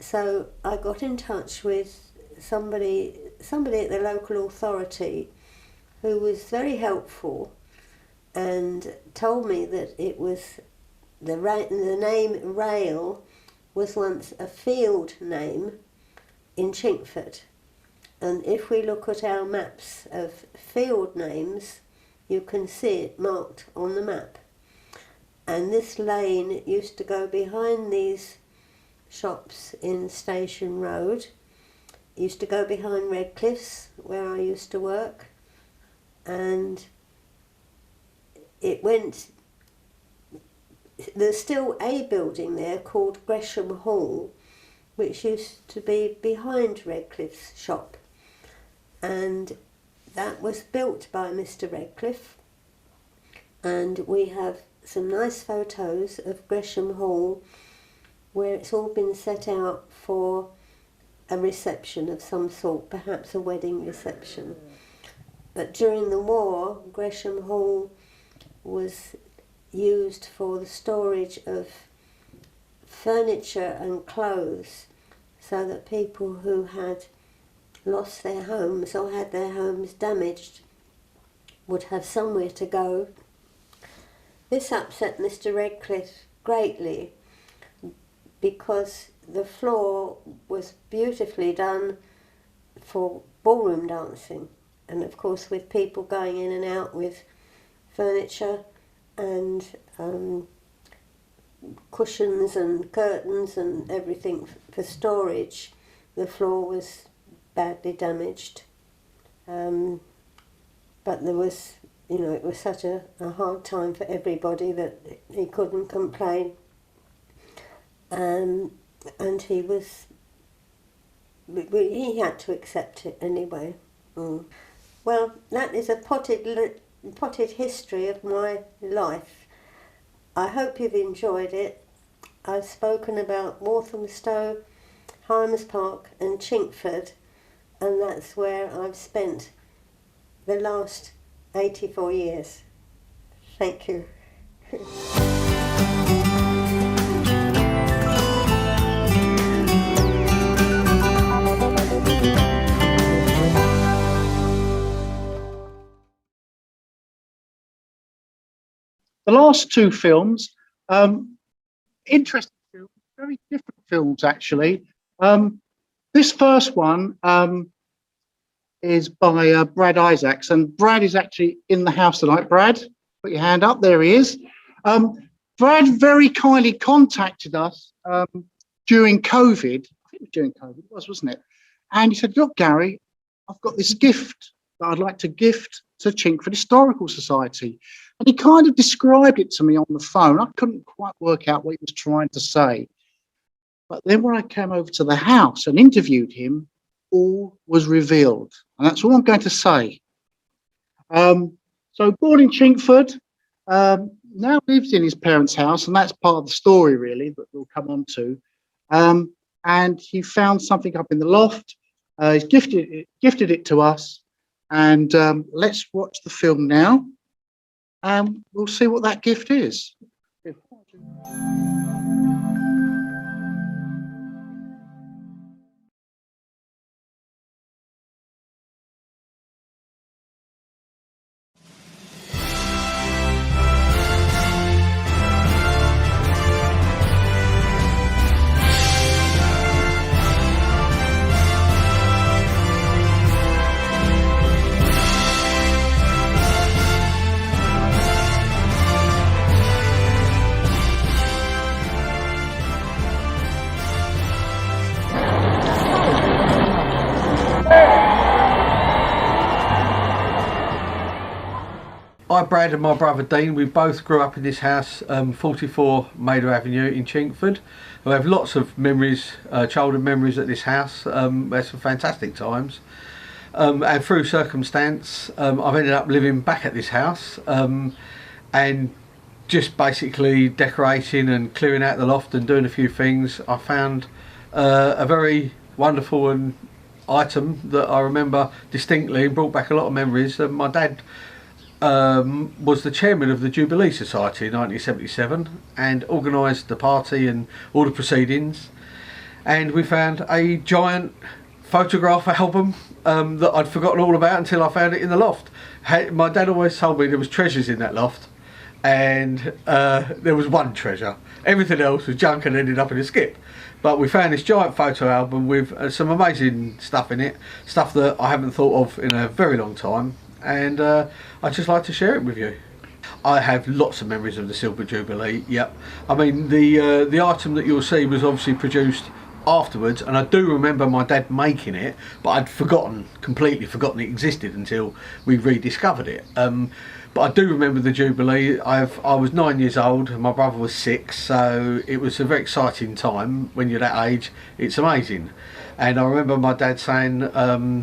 So I got in touch with somebody at the local authority who was very helpful and told me that it was the name Rail was once a field name in Chingford, and if we look at our maps of field names, you can see it marked on the map. And this lane used to go behind these shops in Station Road. It used to go behind Redcliffe's, where I used to work, and it went there's still a building there called Gresham Hall, which used to be behind Redcliffe's shop, and that was built by Mr. Redcliffe, and we have some nice photos of Gresham Hall where it's all been set out for a reception of some sort, perhaps a wedding reception. But during the war, Gresham Hall was used for the storage of furniture and clothes, so that people who had lost their homes or had their homes damaged would have somewhere to go. This upset Mr. Redcliffe greatly because the floor was beautifully done for ballroom dancing, and of course with people going in and out with furniture and cushions and curtains and everything for storage, the floor was badly damaged. But there was, it was such a hard time for everybody that he couldn't complain. And he had to accept it anyway. Well, that is a potted history of my life. I hope you've enjoyed it. I've spoken about Walthamstow, Hymes Park and Chingford, and that's where I've spent the last 84 years. Thank you. The last two films, interesting films, very different films actually. This first one is by Brad Isaacs, and Brad is actually in the house tonight. Brad, put your hand up. There he is. Brad very kindly contacted us during COVID. I think it was during COVID, wasn't it? And he said, "Look, Gary, I've got this gift that I'd like to gift to Chingford Historical Society." And he kind of described it to me on the phone. I couldn't quite work out what he was trying to say. But then when I came over to the house and interviewed him, all was revealed. And that's all I'm going to say. So born in Chingford, now lives in his parents' house, and that's part of the story really that we'll come on to. And he found something up in the loft. He's gifted it to us. And let's watch the film now. And we'll see what that gift is. I, Brad and my brother Dean, we both grew up in this house, 44 Maida Avenue in Chingford. We have lots of memories, childhood memories at this house. We had some fantastic times. And through circumstance, I've ended up living back at this house and just basically decorating and clearing out the loft and doing a few things. I found a very wonderful item that I remember distinctly and brought back a lot of memories. My dad was the chairman of the Jubilee Society in 1977 and organised the party and all the proceedings, and we found a giant photograph album that I'd forgotten all about until I found it in the loft. My dad always told me there was treasures in that loft, and there was one treasure. Everything else was junk and ended up in a skip. But we found this giant photo album with some amazing stuff in it, stuff that I haven't thought of in a very long time, and I'd just like to share it with you. I have lots of memories of the Silver Jubilee, yep. I mean, the item that you'll see was obviously produced afterwards, and I do remember my dad making it, but I'd completely forgotten it existed until we rediscovered it. But I do remember the Jubilee. I was 9 years old and my brother was 6, so it was a very exciting time. When you're that age, it's amazing. And I remember my dad saying,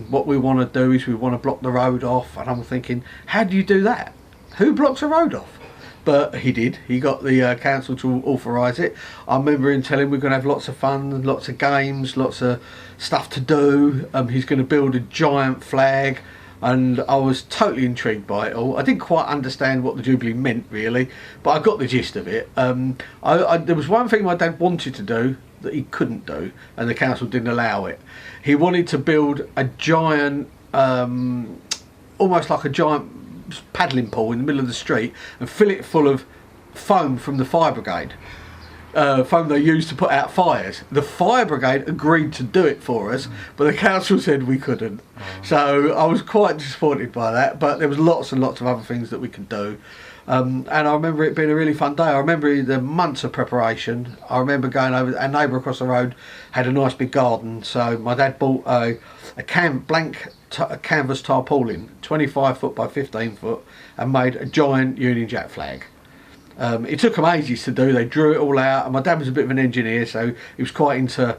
what we want to do is we want to block the road off. And I'm thinking, how do you do that? Who blocks a road off? But he did. He got the council to authorise it. I remember him telling we're going to have lots of fun, lots of games, lots of stuff to do. He's going to build a giant flag. And I was totally intrigued by it all. I didn't quite understand what the Jubilee meant really, but I got the gist of it. There was one thing my dad wanted to do that he couldn't do, and the council didn't allow it. He wanted to build a giant, almost like a giant paddling pool in the middle of the street and fill it full of foam from the fire brigade. Foam they used to put out fires. The fire brigade agreed to do it for us, but the council said we couldn't. So I was quite disappointed by that, but there was lots and lots of other things that we could do. And I remember it being a really fun day. I remember the months of preparation. I remember going over, our neighbour across the road had a nice big garden, so my dad bought a canvas tarpaulin, 25 foot by 15 foot, and made a giant Union Jack flag. It took them ages to do. They drew it all out, and my dad was a bit of an engineer, so he was quite into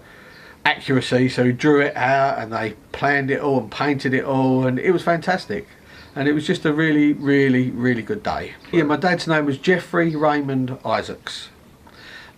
accuracy, so he drew it out and they planned it all and painted it all, and it was fantastic. And it was just a really, really, really good day. Yeah, my dad's name was Geoffrey Raymond Isaacs.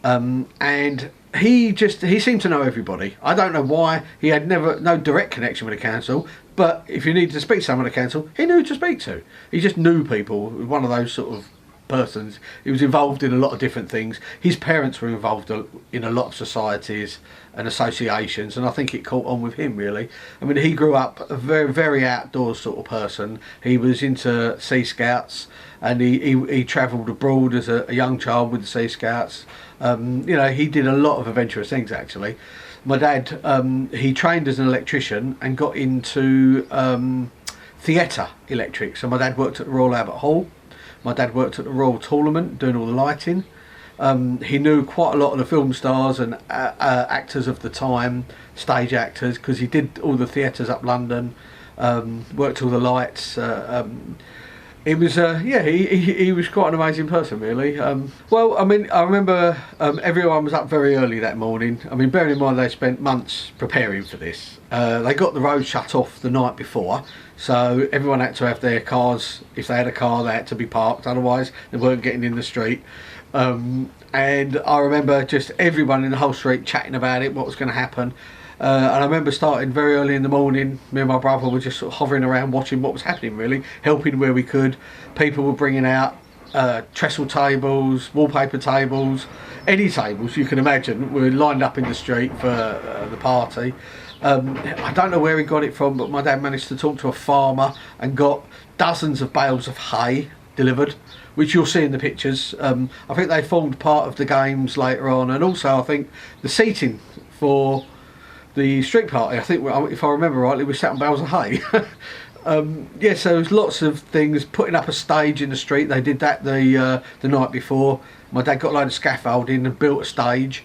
And he seemed to know everybody. I don't know why. He had no direct connection with the council, but if you needed to speak to someone at the council, he knew who to speak to. He just knew people. One of those sort of persons. He was involved in a lot of different things. His parents were involved in a lot of societies and associations, and I think it caught on with him really. I mean, he grew up a very, very outdoors sort of person. He was into Sea Scouts, and he travelled abroad as a young child with the Sea Scouts. You know, he did a lot of adventurous things actually. My dad, he trained as an electrician and got into theatre electrics. So my dad worked at the Royal Albert Hall. My dad worked at the Royal Tournament doing all the lighting. He knew quite a lot of the film stars and actors of the time, stage actors, because he did all the theatres up London, worked all the lights. It was, yeah, he was quite an amazing person really. Well, I mean, I remember everyone was up very early that morning. I mean, bearing in mind they spent months preparing for this. They got the road shut off the night before, so everyone had to have their cars. If they had a car, they had to be parked, otherwise they weren't getting in the street. And I remember just everyone in the whole street chatting about it, what was going to happen. And I remember starting very early in the morning. Me and my brother were just sort of hovering around watching what was happening really, helping where we could. People were bringing out trestle tables, wallpaper tables, any tables you can imagine were lined up in the street for the party. I don't know where he got it from, but my dad managed to talk to a farmer and got dozens of bales of hay delivered, which you'll see in the pictures. I think they formed part of the games later on, and also I think the seating for the street party, I think, if I remember rightly, we sat on bales of hay. Yeah, so there was lots of things. Putting up a stage in the street, they did that the night before. My dad got a load of scaffolding and built a stage,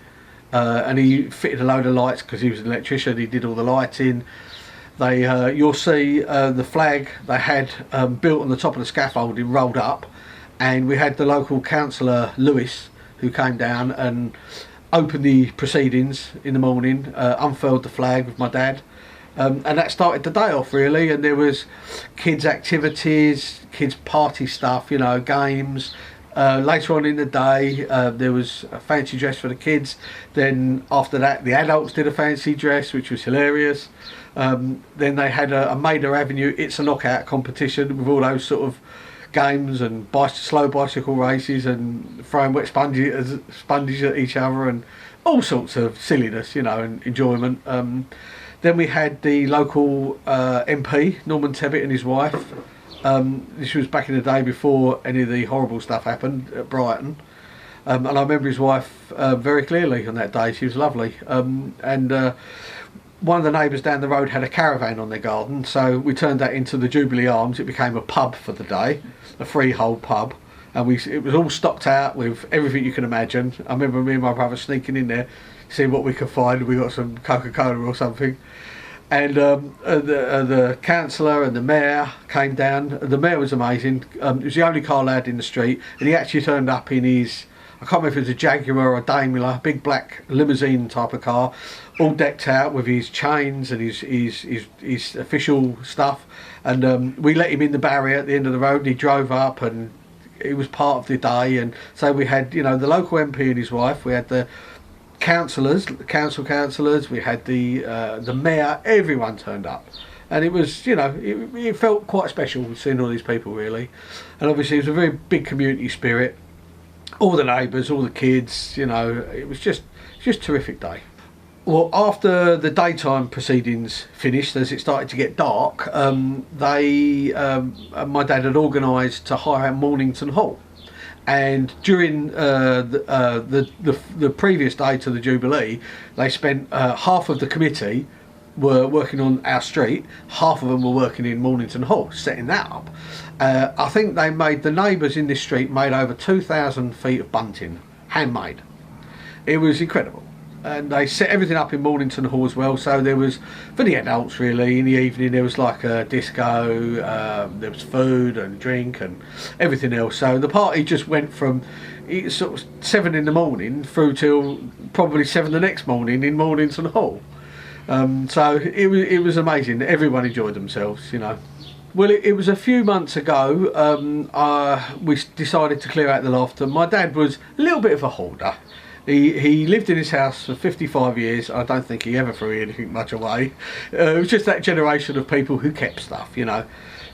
and he fitted a load of lights because he was an electrician. He did all the lighting. They, you'll see the flag they had built on the top of the scaffolding rolled up, and we had the local councillor Lewis who came down and opened the proceedings in the morning, unfurled the flag with my dad, and that started the day off really. And there was kids activities, kids party stuff, you know, games. Later on in the day there was a fancy dress for the kids. Then after that the adults did a fancy dress, which was hilarious. Then they had a Maida Avenue It's a Knockout competition with all those sort of games and slow bicycle races and throwing wet sponges at each other and all sorts of silliness, you know, and enjoyment. Then we had the local MP, Norman Tebbit, and his wife. This was back in the day before any of the horrible stuff happened at Brighton. And I remember his wife very clearly on that day. She was lovely. One of the neighbours down the road had a caravan on their garden, so we turned that into the Jubilee Arms. It became a pub for the day, a freehold pub, and it was all stocked out with everything you can imagine. I remember me and my brother sneaking in there, seeing what we could find. We got some Coca-Cola or something. the councillor and the mayor came down. The mayor was amazing. He was the only car lad in the street, and he actually turned up in his, I can't remember if it was a Jaguar or a Daimler, big black limousine type of car, all decked out with his chains and his official stuff. And we let him in the barrier at the end of the road, and he drove up, and it was part of the day. And so we had, the local MP and his wife, we had the councillors, councillors, we had the mayor, everyone turned up. And it was, it felt quite special seeing all these people, really. And obviously it was a very big community spirit. All the neighbours, all the kids, it was just terrific day. Well, after the daytime proceedings finished, as it started to get dark, my dad had organised to hire out Mornington Hall. And during the previous day to the Jubilee, they spent half of the committee were working on our street, half of them were working in Mornington Hall, setting that up. I think they made, the neighbours in this street made over 2,000 feet of bunting, handmade. It was incredible. And they set everything up in Mornington Hall as well, so there was, for the adults really, in the evening there was like a disco, there was food and drink and everything else. So the party just went from sort of 7 in the morning through till probably 7 the next morning in Mornington Hall. So it was amazing. Everyone enjoyed themselves, Well, it was a few months ago, we decided to clear out the loft, and my dad was a little bit of a hoarder. He lived in his house for 55 years. I don't think he ever threw anything much away. It was just that generation of people who kept stuff,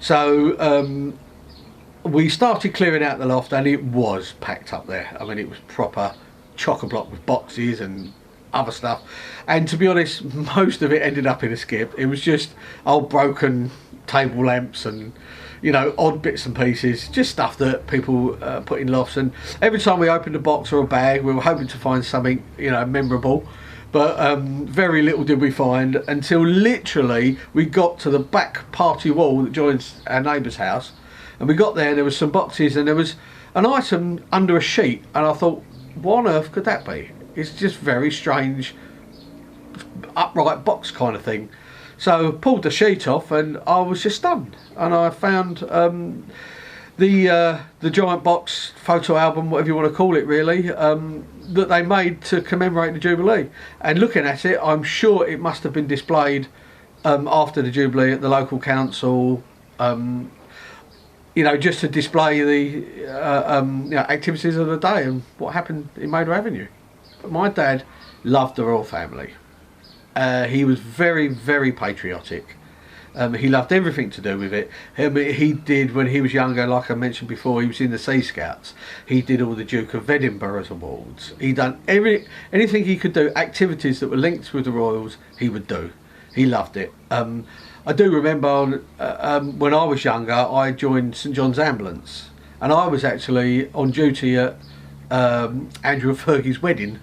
So we started clearing out the loft, and it was packed up there. I mean, it was proper chock-a-block with boxes and other stuff. And to be honest, most of it ended up in a skip. It was just old broken table lamps and odd bits and pieces, just stuff that people put in lofts. And every time we opened a box or a bag, we were hoping to find something memorable, but very little did we find until literally we got to the back party wall that joins our neighbour's house. And we got there was some boxes, and there was an item under a sheet, and I thought, what on earth could that be? It's just very strange upright box kind of thing. So pulled the sheet off, and I was just stunned. And I found the giant box photo album, whatever you want to call it, really, that they made to commemorate the Jubilee. And looking at it, I'm sure it must have been displayed after the Jubilee at the local council, just to display the activities of the day and what happened in Maida Avenue. My dad loved the royal family. He was very, very patriotic. He loved everything to do with it. He did, when he was younger, like I mentioned before, he was in the Sea Scouts. He did all the Duke of Edinburgh's awards. He done anything he could do, activities that were linked with the royals, he would do. He loved it. I do remember when I was younger, I joined St John's Ambulance, and I was actually on duty at Andrew and Fergie's wedding.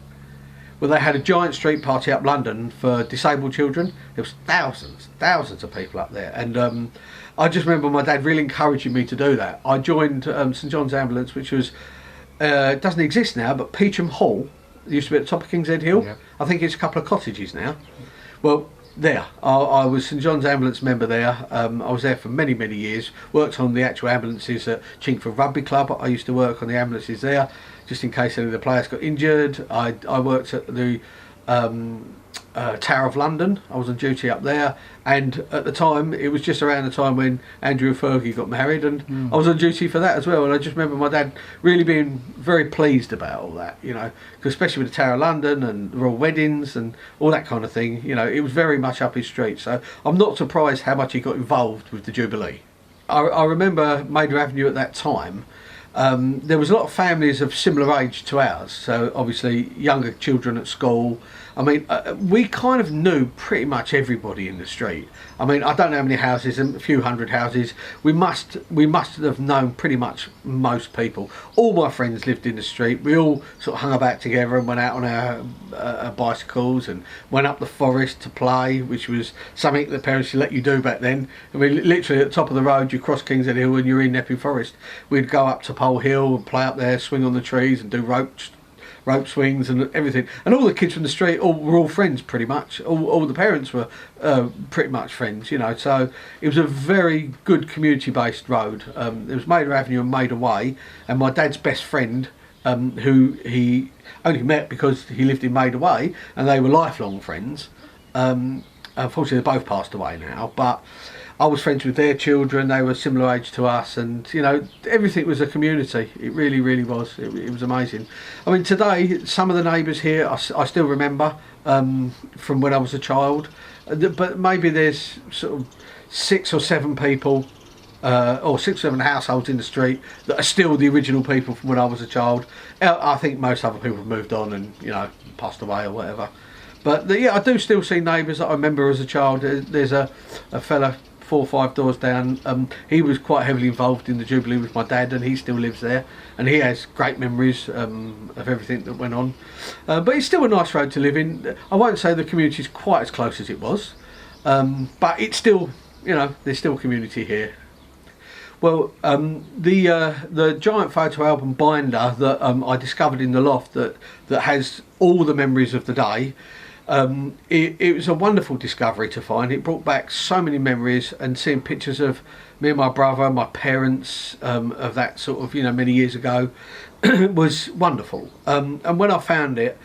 Well, they had a giant street party up London for disabled children. There was thousands of people up there. And I just remember my dad really encouraging me to do that. I joined St John's Ambulance, which was, doesn't exist now, but Peacham Hall. It used to be at the top of King's Head Hill. Yeah. I think it's a couple of cottages now. Well, there, I was St John's Ambulance member there. I was there for many, many years. Worked on the actual ambulances at Chingford Rugby Club. I used to work on the ambulances there, just in case any of the players got injured. I worked at the Tower of London. I was on duty up there, and at the time, it was just around the time when Andrew and Fergie got married, and I was on duty for that as well. And I just remember my dad really being very pleased about all that, because especially with the Tower of London and the royal weddings and all that kind of thing, it was very much up his street. So I'm not surprised how much he got involved with the Jubilee. I remember Maida Avenue at that time. There was a lot of families of similar age to ours, so obviously younger children at school. I mean, we kind of knew pretty much everybody in the street. I mean, I don't know how many houses, a few hundred houses. We must have known pretty much most people. All my friends lived in the street. We all sort of hung about together and went out on our bicycles and went up the forest to play, which was something that parents let you do back then. I mean, literally at the top of the road, you cross King's Head Hill and you're in Epping Forest. We'd go up to Pole Hill and play up there, swing on the trees and do rope swings and everything. And all the kids from the street were all friends pretty much. All the parents were pretty much friends, you know. So it was a very good community-based road. It was Maida Avenue and Maida Way, and my dad's best friend, who he only met because he lived in Maida Way, and they were lifelong friends. Unfortunately, they both passed away now, but I was friends with their children. They were similar age to us, and you know, everything was a community. It really, really was. It was amazing. I mean, today some of the neighbours here I still remember from when I was a child, but maybe there's sort of 6 or 7 people or 6 or 7 households in the street that are still the original people from when I was a child. I think most other people have moved on and, you know, passed away or whatever. But yeah, I do still see neighbours that I remember as a child. There's a fella 4 or 5 doors down. He was quite heavily involved in the Jubilee with my dad, and he still lives there, and he has great memories of everything that went on. But it's still a nice road to live in. I won't say the community is quite as close as it was, but it's still, you know, there's still community here. Well, the giant photo album binder that I discovered in the loft that has all the memories of the day. It was a wonderful discovery to find. It brought back so many memories, and seeing pictures of me and my brother, my parents, of that sort of, you know, many years ago was wonderful. And when I found it,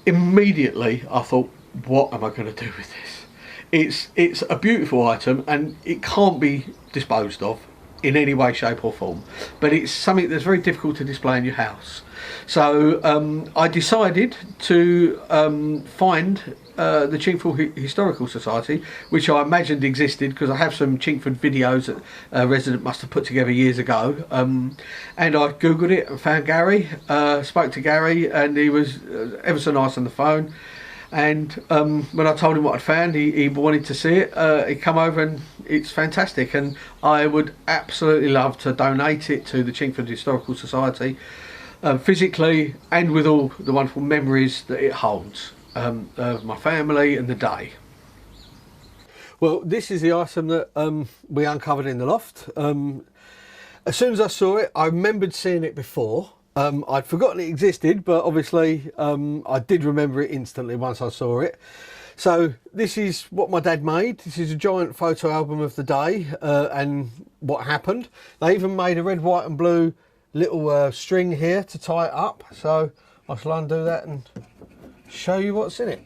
immediately I thought, what am I going to do with this? It's a beautiful item, and it can't be disposed of in any way, shape or form, but it's something that's very difficult to display in your house. So I decided to find the Chingford Historical Society, which I imagined existed because I have some Chingford videos that a resident must have put together years ago, and I googled it and found Gary, spoke to Gary, and he was ever so nice on the phone. And when I told him what I'd found, he wanted to see it. He come over, and it's fantastic, and I would absolutely love to donate it to the Chingford Historical Society, physically and with all the wonderful memories that it holds of my family and the day. Well, this is the item that we uncovered in the loft. As soon as I saw it, I remembered seeing it before. I'd forgotten it existed, but obviously I did remember it instantly once I saw it. So this is what my dad made. This is a giant photo album of the day and what happened. They even made a red, white and blue little string here to tie it up. So I shall undo that and show you what's in it.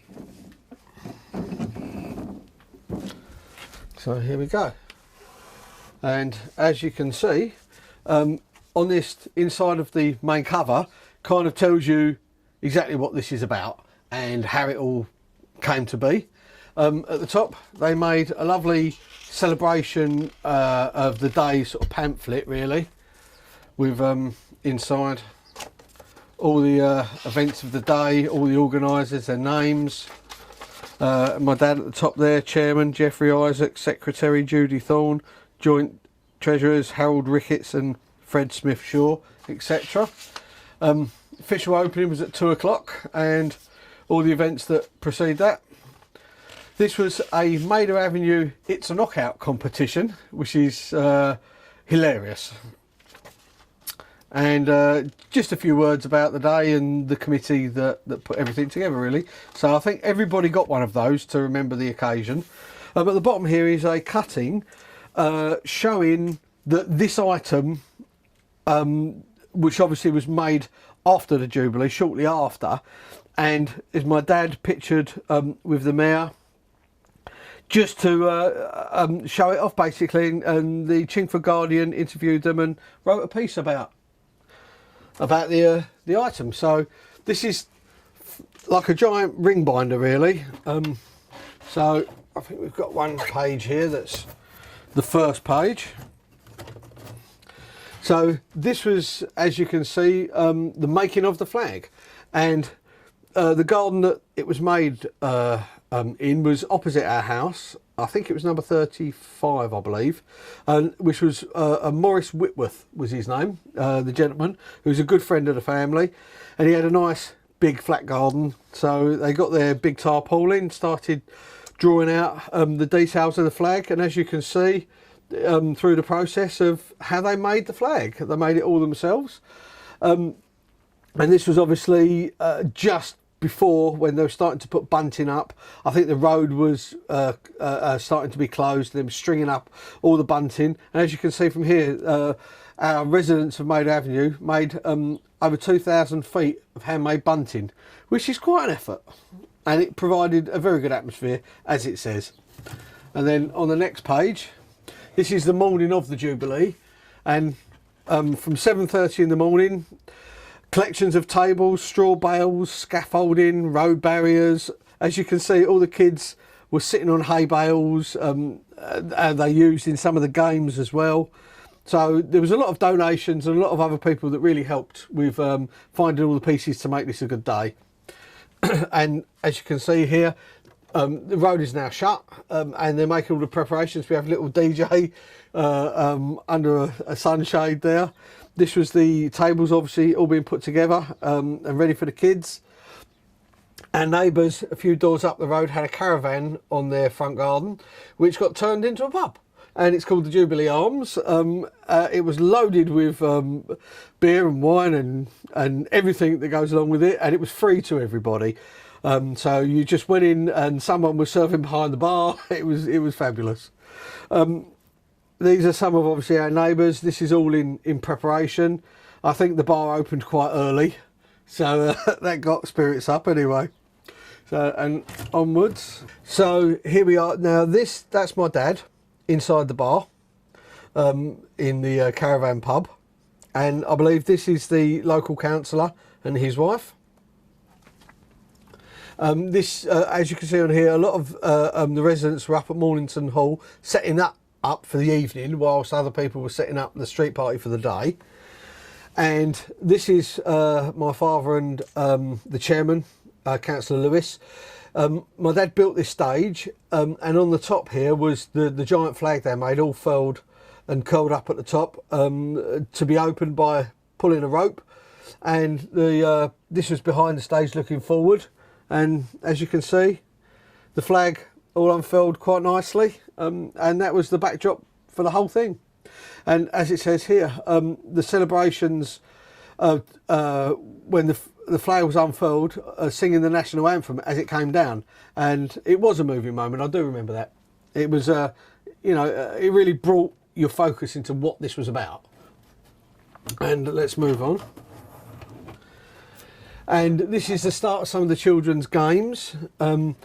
So here we go. And as you can see, on this inside of the main cover kind of tells you exactly what this is about and how it all came to be. At the top they made a lovely celebration of the day sort of pamphlet, really, with inside all the events of the day, all the organisers, their names. My dad at the top there, Chairman Geoffrey Isaac, Secretary Judy Thorne, Joint Treasurers Harold Ricketts and Fred Smith Shaw, etc. Official opening was at 2 o'clock, and all the events that precede that. This was a Maida Avenue It's a Knockout competition, which is hilarious. And just a few words about the day and the committee that put everything together, really. So I think everybody got one of those to remember the occasion. At the bottom here is a cutting showing that this item, which obviously was made after the Jubilee, shortly after, and is my dad pictured with the mayor, just to show it off basically, and the Chingford Guardian interviewed them and wrote a piece about the item. So this is like a giant ring binder, really. So I think we've got one page here that's the first page. So this was, as you can see, the making of the flag, and the garden that it was made in was opposite our house. I think it was number 35, I believe, which was Maurice Whitworth was his name, the gentleman, who was a good friend of the family, and he had a nice big flat garden. So they got their big tarpaulin, started drawing out the details of the flag, and as you can see, through the process of how they made the flag, they made it all themselves. And this was obviously just before when they were starting to put bunting up. I think the road was starting to be closed. They were stringing up all the bunting. And as you can see from here, our residents of Maida Avenue made over 2,000 feet of handmade bunting, which is quite an effort. And it provided a very good atmosphere, as it says. And then on the next page, this is the morning of the Jubilee. And from 7:30 in the morning, collections of tables, straw bales, scaffolding, road barriers. As you can see, all the kids were sitting on hay bales. They used in some of the games as well. So there was a lot of donations and a lot of other people that really helped with finding all the pieces to make this a good day. And as you can see here, the road is now shut, and they're making all the preparations. We have a little DJ under a sunshade there. This was the tables, obviously, all being put together and ready for the kids. Our neighbours, a few doors up the road, had a caravan on their front garden, which got turned into a pub. And it's called the Jubilee Arms. It was loaded with beer and wine and everything that goes along with it, and it was free to everybody. So you just went in and someone was serving behind the bar. It was fabulous. These are some of obviously our neighbours. This is all in preparation. I think the bar opened quite early, so that got spirits up anyway. So and onwards. So here we are now. That's my dad inside the bar in the caravan pub, and I believe this is the local councillor and his wife. As you can see on here, a lot of the residents were up at Mornington Hall setting that up for the evening, whilst other people were setting up the street party for the day. And this is my father and the chairman, Councillor Lewis. My dad built this stage, and on the top here was the giant flag they made, all furled and curled up at the top, to be opened by pulling a rope. And this was behind the stage looking forward. And as you can see, the flag all unfurled quite nicely, and that was the backdrop for the whole thing. And as it says here, the celebrations when the flag was unfurled, singing the national anthem as it came down, and it was a moving moment. I do remember that. It was, it really brought your focus into what this was about. And let's move on. And this is the start of some of the children's games. I'm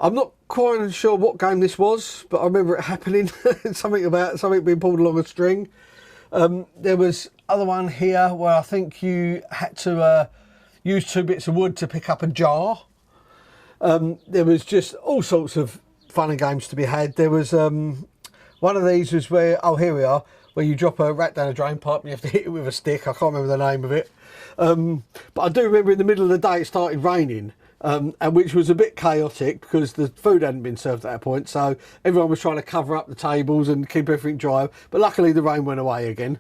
not quite sure what game this was, but I remember it happening. something being pulled along a string. There was other one here where I think you had to use 2 bits of wood to pick up a jar. There was just all sorts of fun and games to be had. There was one of these was where, oh here we are, where you drop a rat down a drain pipe and you have to hit it with a stick. I can't remember the name of it. But I do remember in the middle of the day it started raining, and which was a bit chaotic because the food hadn't been served at that point, so everyone was trying to cover up the tables and keep everything dry, but luckily the rain went away again.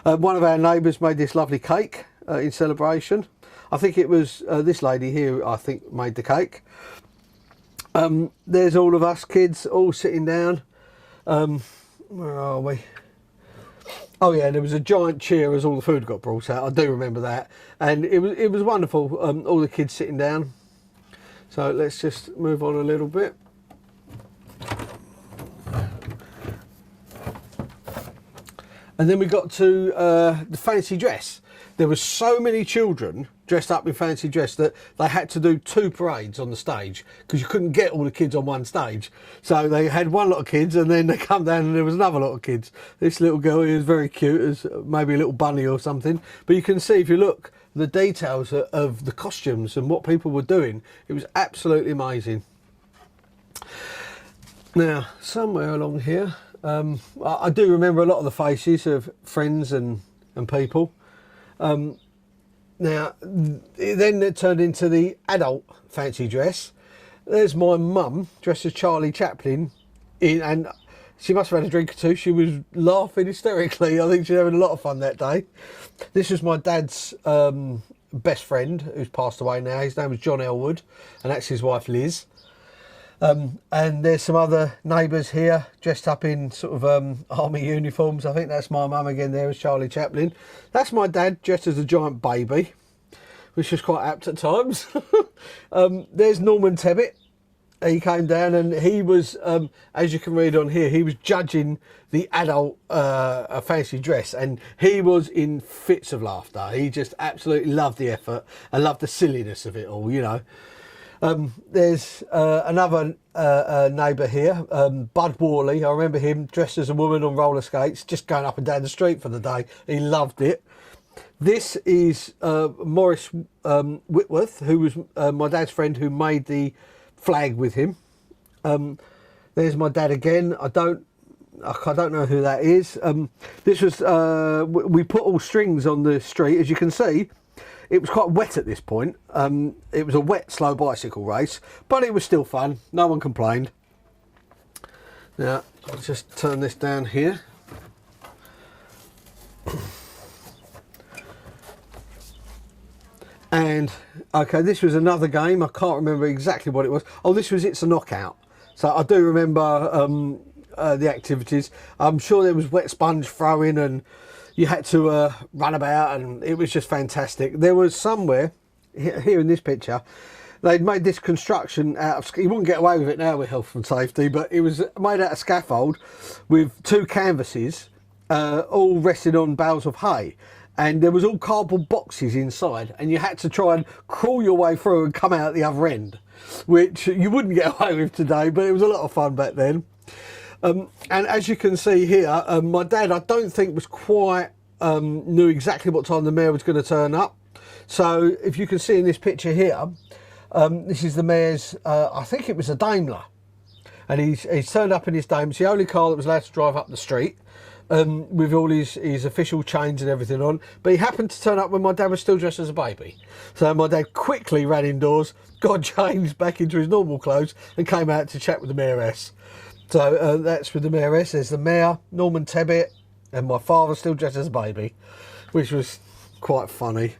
One of our neighbours made this lovely cake in celebration. I think it was this lady here, I think, made the cake. There's all of us kids all sitting down. Where are we? Oh yeah, there was a giant cheer as all the food got brought out. I do remember that, and it was wonderful. All the kids sitting down. So let's just move on a little bit. And then we got to the fancy dress. There were so many children dressed up in fancy dress that they had to do 2 parades on the stage because you couldn't get all the kids on one stage. So they had one lot of kids and then they come down and there was another lot of kids. This little girl here was very cute, as maybe a little bunny or something. But you can see, if you look, the details of the costumes and what people were doing. It was absolutely amazing. Now, somewhere along here, I do remember a lot of the faces of friends and people. Now, then it turned into the adult fancy dress. There's my mum dressed as Charlie Chaplin, and she must have had a drink or 2. She was laughing hysterically. I think she was having a lot of fun that day. This was my dad's best friend, who's passed away now. His name was John Elwood, and that's his wife Liz. And there's some other neighbours here dressed up in sort of army uniforms. I think that's my mum again there as Charlie Chaplin. That's my dad dressed as a giant baby. which was quite apt at times. There's Norman Tebbit. He came down and he was, as you can read on here, he was judging the adult fancy dress, and he was in fits of laughter. He just absolutely loved the effort and loved the silliness of it all, you know. There's another neighbour here, Bud Worley. I remember him dressed as a woman on roller skates, just going up and down the street for the day. He loved it. This is Morris Whitworth, who was my dad's friend who made the flag with him. There's my dad again. I don't know who that is. This was we put all strings on the street, as you can see. It was quite wet at this point. It was a wet, slow bicycle race, but it was still fun. No one complained. Now, I'll just turn this down here. And, okay, this was another game. I can't remember exactly what it was. Oh, this was It's a Knockout. So I do remember the activities. I'm sure there was wet sponge throwing and you had to run about, and it was just fantastic. There was somewhere, here in this picture, they'd made this construction out of, you wouldn't get away with it now with health and safety, but it was made out of scaffold with 2 canvases, all resting on bales of hay. And there was all cardboard boxes inside, and you had to try and crawl your way through and come out the other end, which you wouldn't get away with today, but it was a lot of fun back then. And as you can see here, my dad, I don't think was quite knew exactly what time the mayor was going to turn up. So if you can see in this picture here, this is the mayor's, I think it was a Daimler. And he's turned up in his Daimler. It's the only car that was allowed to drive up the street. With all his official chains and everything on, but he happened to turn up when my dad was still dressed as a baby. So my dad quickly ran indoors, got changed back into his normal clothes, and came out to chat with the mayoress. So that's with the mayoress. There's the mayor, Norman Tebbit, and my father still dressed as a baby, which was quite funny.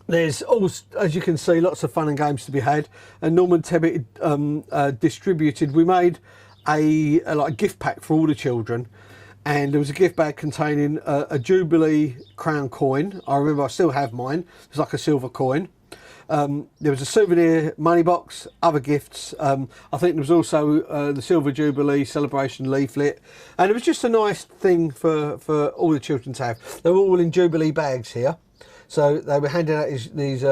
There's all, as you can see, lots of fun and games to be had. And Norman Tebbit distributed. We made a like gift pack for all the children. And there was a gift bag containing a Jubilee crown coin. I remember, I still have mine. It's like a silver coin. There was a souvenir money box, other gifts. I think there was also the Silver Jubilee celebration leaflet. And it was just a nice thing for all the children to have. They were all in Jubilee bags here. So they were handing out these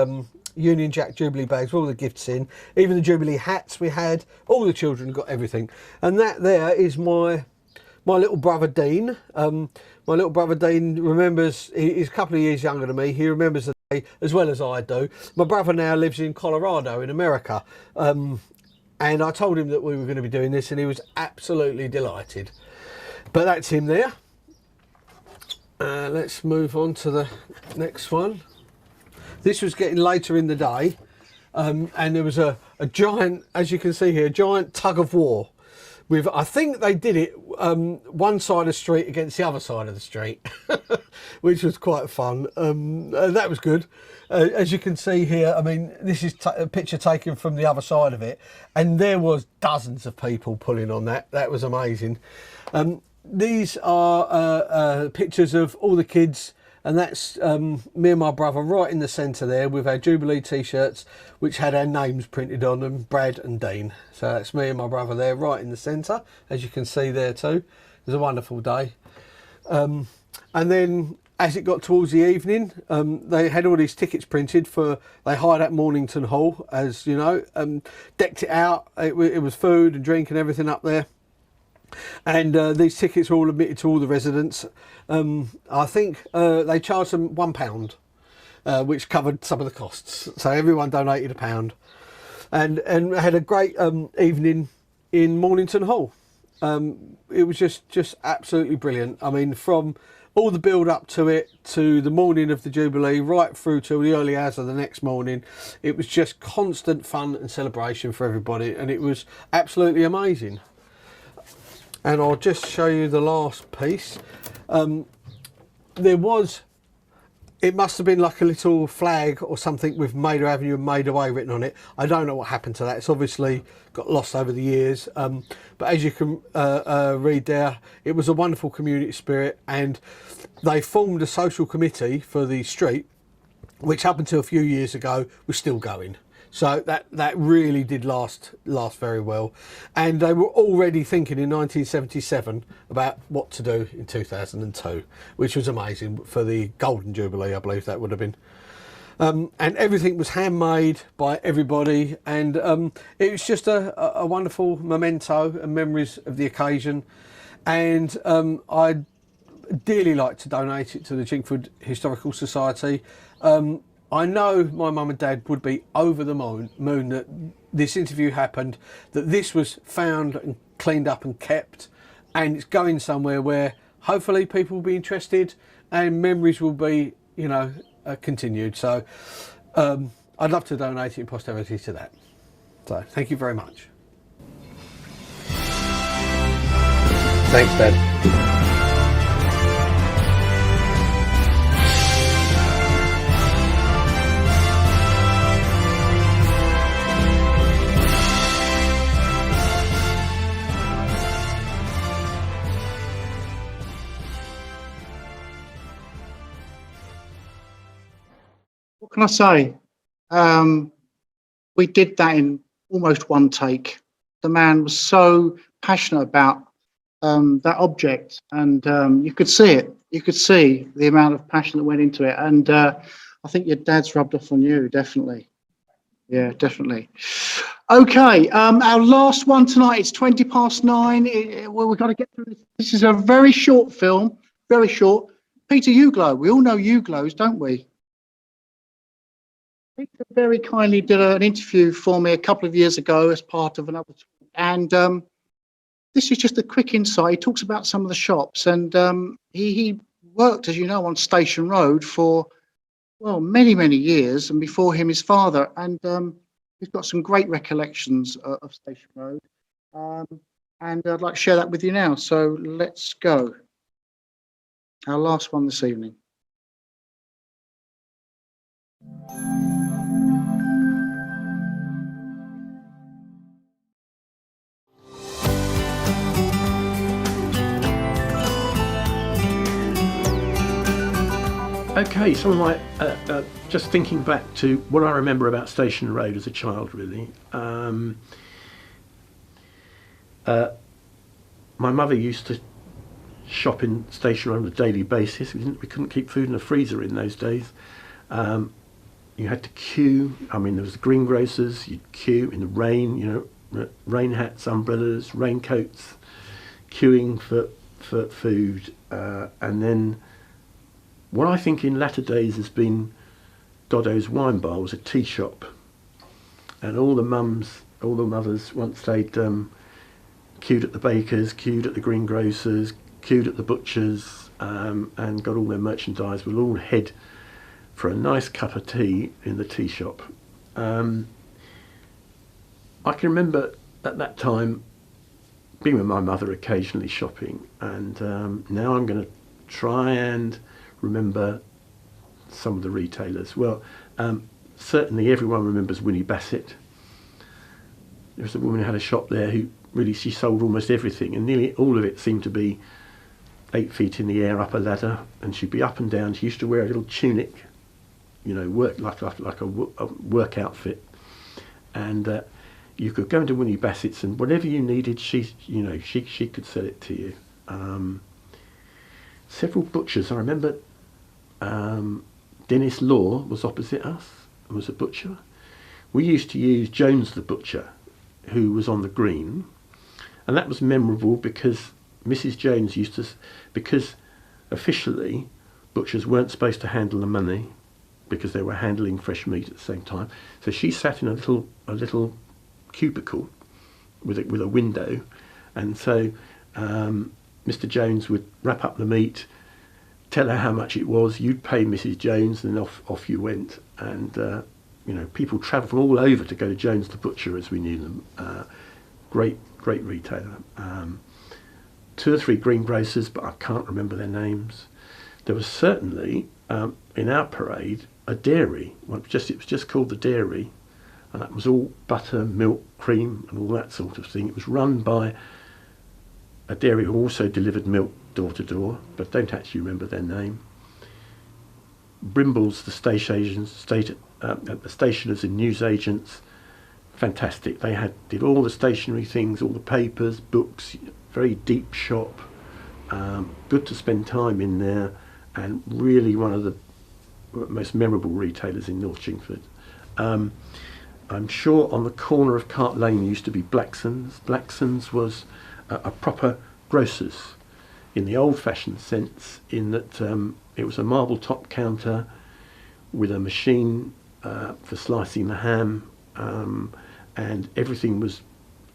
Union Jack Jubilee bags with all the gifts in. Even the Jubilee hats we had. All the children got everything. And that there is my little brother Dean. My little brother Dean remembers, he's a couple of years younger than me, he remembers the day as well as I do. My brother now lives in Colorado in America, and I told him that we were going to be doing this and he was absolutely delighted. But that's him there. Let's move on to the next one. This was getting later in the day, and there was a giant, as you can see here, a giant tug of war. With, I think they did it one side of the street against the other side of the street, which was quite fun. That was good. As you can see here, I mean, this is a picture taken from the other side of it, and there was dozens of people pulling on that. That was amazing. These are pictures of all the kids, and that's me and my brother right in the centre there with our Jubilee t-shirts which had our names printed on them, Brad and Dean. So that's me and my brother there right in the centre, as you can see there too. It was a wonderful day. And then as it got towards the evening, they had all these tickets printed for, they hired at Mornington Hall, as you know, decked it out. It was food and drink and everything up there. And these tickets were all admitted to all the residents. I think they charged them £1, which covered some of the costs. So everyone donated £1, and had a great evening in Mornington Hall. It was just absolutely brilliant. I mean, from all the build up to it, to the morning of the Jubilee, right through to the early hours of the next morning, it was just constant fun and celebration for everybody, and it was absolutely amazing. And I'll just show you the last piece. There was, it must have been like a little flag or something with Maida Avenue and Maida Way written on it. I don't know what happened to that. It's obviously got lost over the years. But as you can read there, it was a wonderful community spirit, and they formed a social committee for the street. which up until a few years ago was still going. So that really did last very well. And they were already thinking in 1977 about what to do in 2002, which was amazing for the Golden Jubilee, I believe that would have been. And everything was handmade by everybody, and it was just a wonderful memento and memories of the occasion. And I'd dearly like to donate it to the Chingford Historical Society. I know my mum and dad would be over the moon that this interview happened, that this was found and cleaned up and kept, and it's going somewhere where hopefully people will be interested and memories will be, continued. So I'd love to donate it in posterity to that. So thank you very much. Thanks, Dad. What can I say? We did that in almost one take. The man was so passionate about that object, and you could see it. You could see the amount of passion that went into it, and I think your dad's rubbed off on you, definitely. Yeah, definitely. Okay, our last one tonight. It's 9:20. Well, we've got to get through this. This is a very short film, very short. Peter Uglow. We all know Uglows, don't we? Peter very kindly did an interview for me a couple of years ago as part of another talk, and this is just a quick insight. He talks about some of the shops, and he worked, as you know, on Station Road for, well, many, many years, and before him, his father, and he's got some great recollections of Station Road, and I'd like to share that with you now. So let's go. Our last one this evening. Okay, some of my, just thinking back to what I remember about Station Road as a child, really. My mother used to shop in Station Road on a daily basis. We couldn't keep food in the freezer in those days. You had to queue. I mean, there was the greengrocers. You'd queue in the rain, rain hats, umbrellas, raincoats, queuing for food, and then what I think in latter days has been Doddo's Wine Bar was a tea shop, and all the mothers, once they'd queued at the bakers, queued at the greengrocers, queued at the butchers, and got all their merchandise, will all head for a nice cup of tea in the tea shop. I can remember at that time being with my mother occasionally shopping, and now I'm going to try and remember some of the retailers. Well, certainly everyone remembers Winnie Bassett. There was a woman who had a shop there who really, she sold almost everything, and nearly all of it seemed to be 8 feet in the air up a ladder, and she'd be up and down. She used to wear a little tunic, work like a work outfit, and you could go into Winnie Bassett's, and whatever you needed, she could sell it to you. Several butchers. I remember Dennis Law was opposite us and was a butcher. We used to use Jones the butcher, who was on the green, and that was memorable because Mrs. Jones used to, because officially butchers weren't supposed to handle the money because they were handling fresh meat at the same time. So she sat in a little cubicle with a window, and so Mr. Jones would wrap up the meat, tell her how much it was, you'd pay Mrs. Jones, and off you went. And people travelled from all over to go to Jones the butcher, as we knew them. Great retailer. 2 or 3 greengrocers, but I can't remember their names. There was certainly in our parade a dairy. It was just called the Dairy, and that was all butter, milk, cream, and all that sort of thing. It was run by a dairy who also delivered milk door to door, but don't actually remember their name. Brimble's, the the stationers and newsagents, fantastic. They did all the stationery things, all the papers, books, very deep shop. Good to spend time in there, and really one of the most memorable retailers in North Chingford. I'm sure on the corner of Cart Lane there used to be Blackson's. Blackson's was a proper grocer's in the old-fashioned sense, in that it was a marble top counter with a machine for slicing the ham, and everything was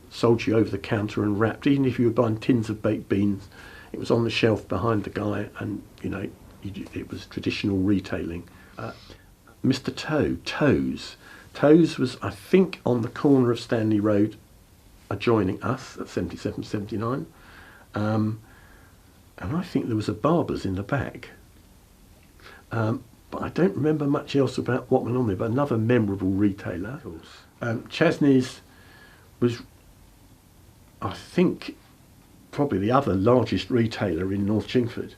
sold to you over the counter and wrapped. Even if you were buying tins of baked beans, it was on the shelf behind the guy, and it was traditional retailing. Mr. Toes was, I think, on the corner of Stanley Road, adjoining us at 77, 79. And I think there was a barber's in the back. But I don't remember much else about what went on there, but another memorable retailer. Chesney's was, I think, probably the other largest retailer in North Chingford.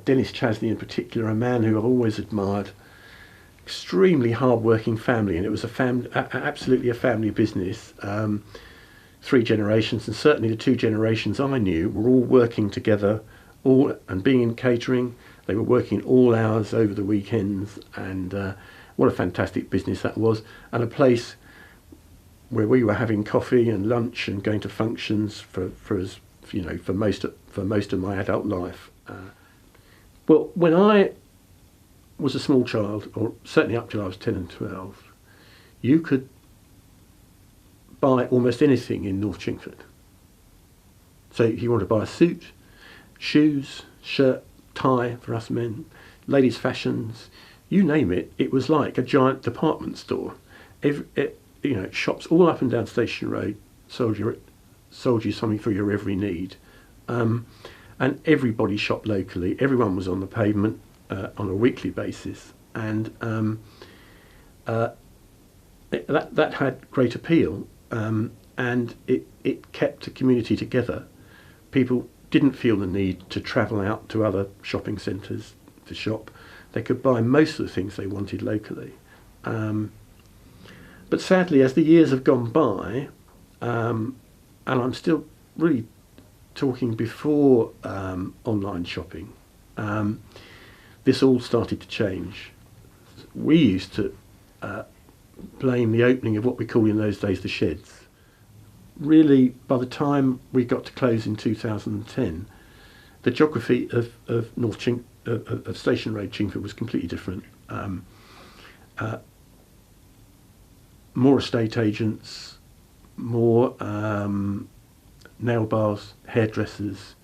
Dennis Chesney in particular, a man who I've always admired, extremely hard-working family, and it was absolutely a family business. 3 generations, and certainly the 2 generations I knew were all working together, and being in catering. They were working all hours over the weekends, and what a fantastic business that was, and a place where we were having coffee and lunch and going to functions for most of my adult life. Well, when I was a small child, or certainly up till I was 10 and 12, you could buy almost anything in North Chingford. So if you want to buy a suit, shoes, shirt, tie for us men, ladies' fashions, you name it, it was like a giant department store. Shops all up and down Station Road sold you something for your every need. And everybody shopped locally. Everyone was on the pavement on a weekly basis, and that had great appeal, and it kept the community together. People didn't feel the need to travel out to other shopping centres to shop. They could buy most of the things they wanted locally. But sadly, as the years have gone by, and I'm still really talking before online shopping, this all started to change. We used to blame the opening of what we call in those days the sheds. Really, by the time we got to close in 2010, the geography of Station Road, Chingford, was completely different. More estate agents, more nail bars, hairdressers,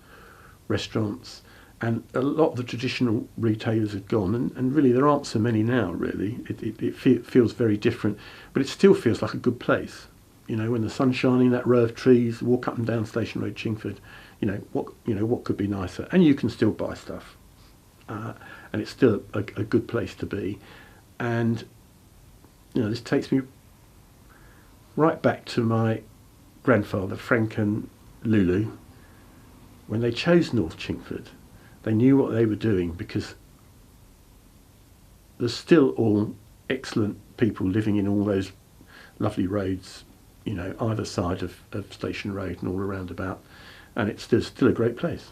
restaurants, and a lot of the traditional retailers had gone, and really there aren't so many now, really. It feels very different, but it still feels like a good place. When the sun's shining, that row of trees, walk up and down Station Road, Chingford, what could be nicer? And you can still buy stuff, and it's still a good place to be. And this takes me right back to my grandfather, Frank and Lulu. When they chose North Chingford, they knew what they were doing, because there's still all excellent people living in all those lovely roads, either side of Station Road and all around about, and it's still a great place.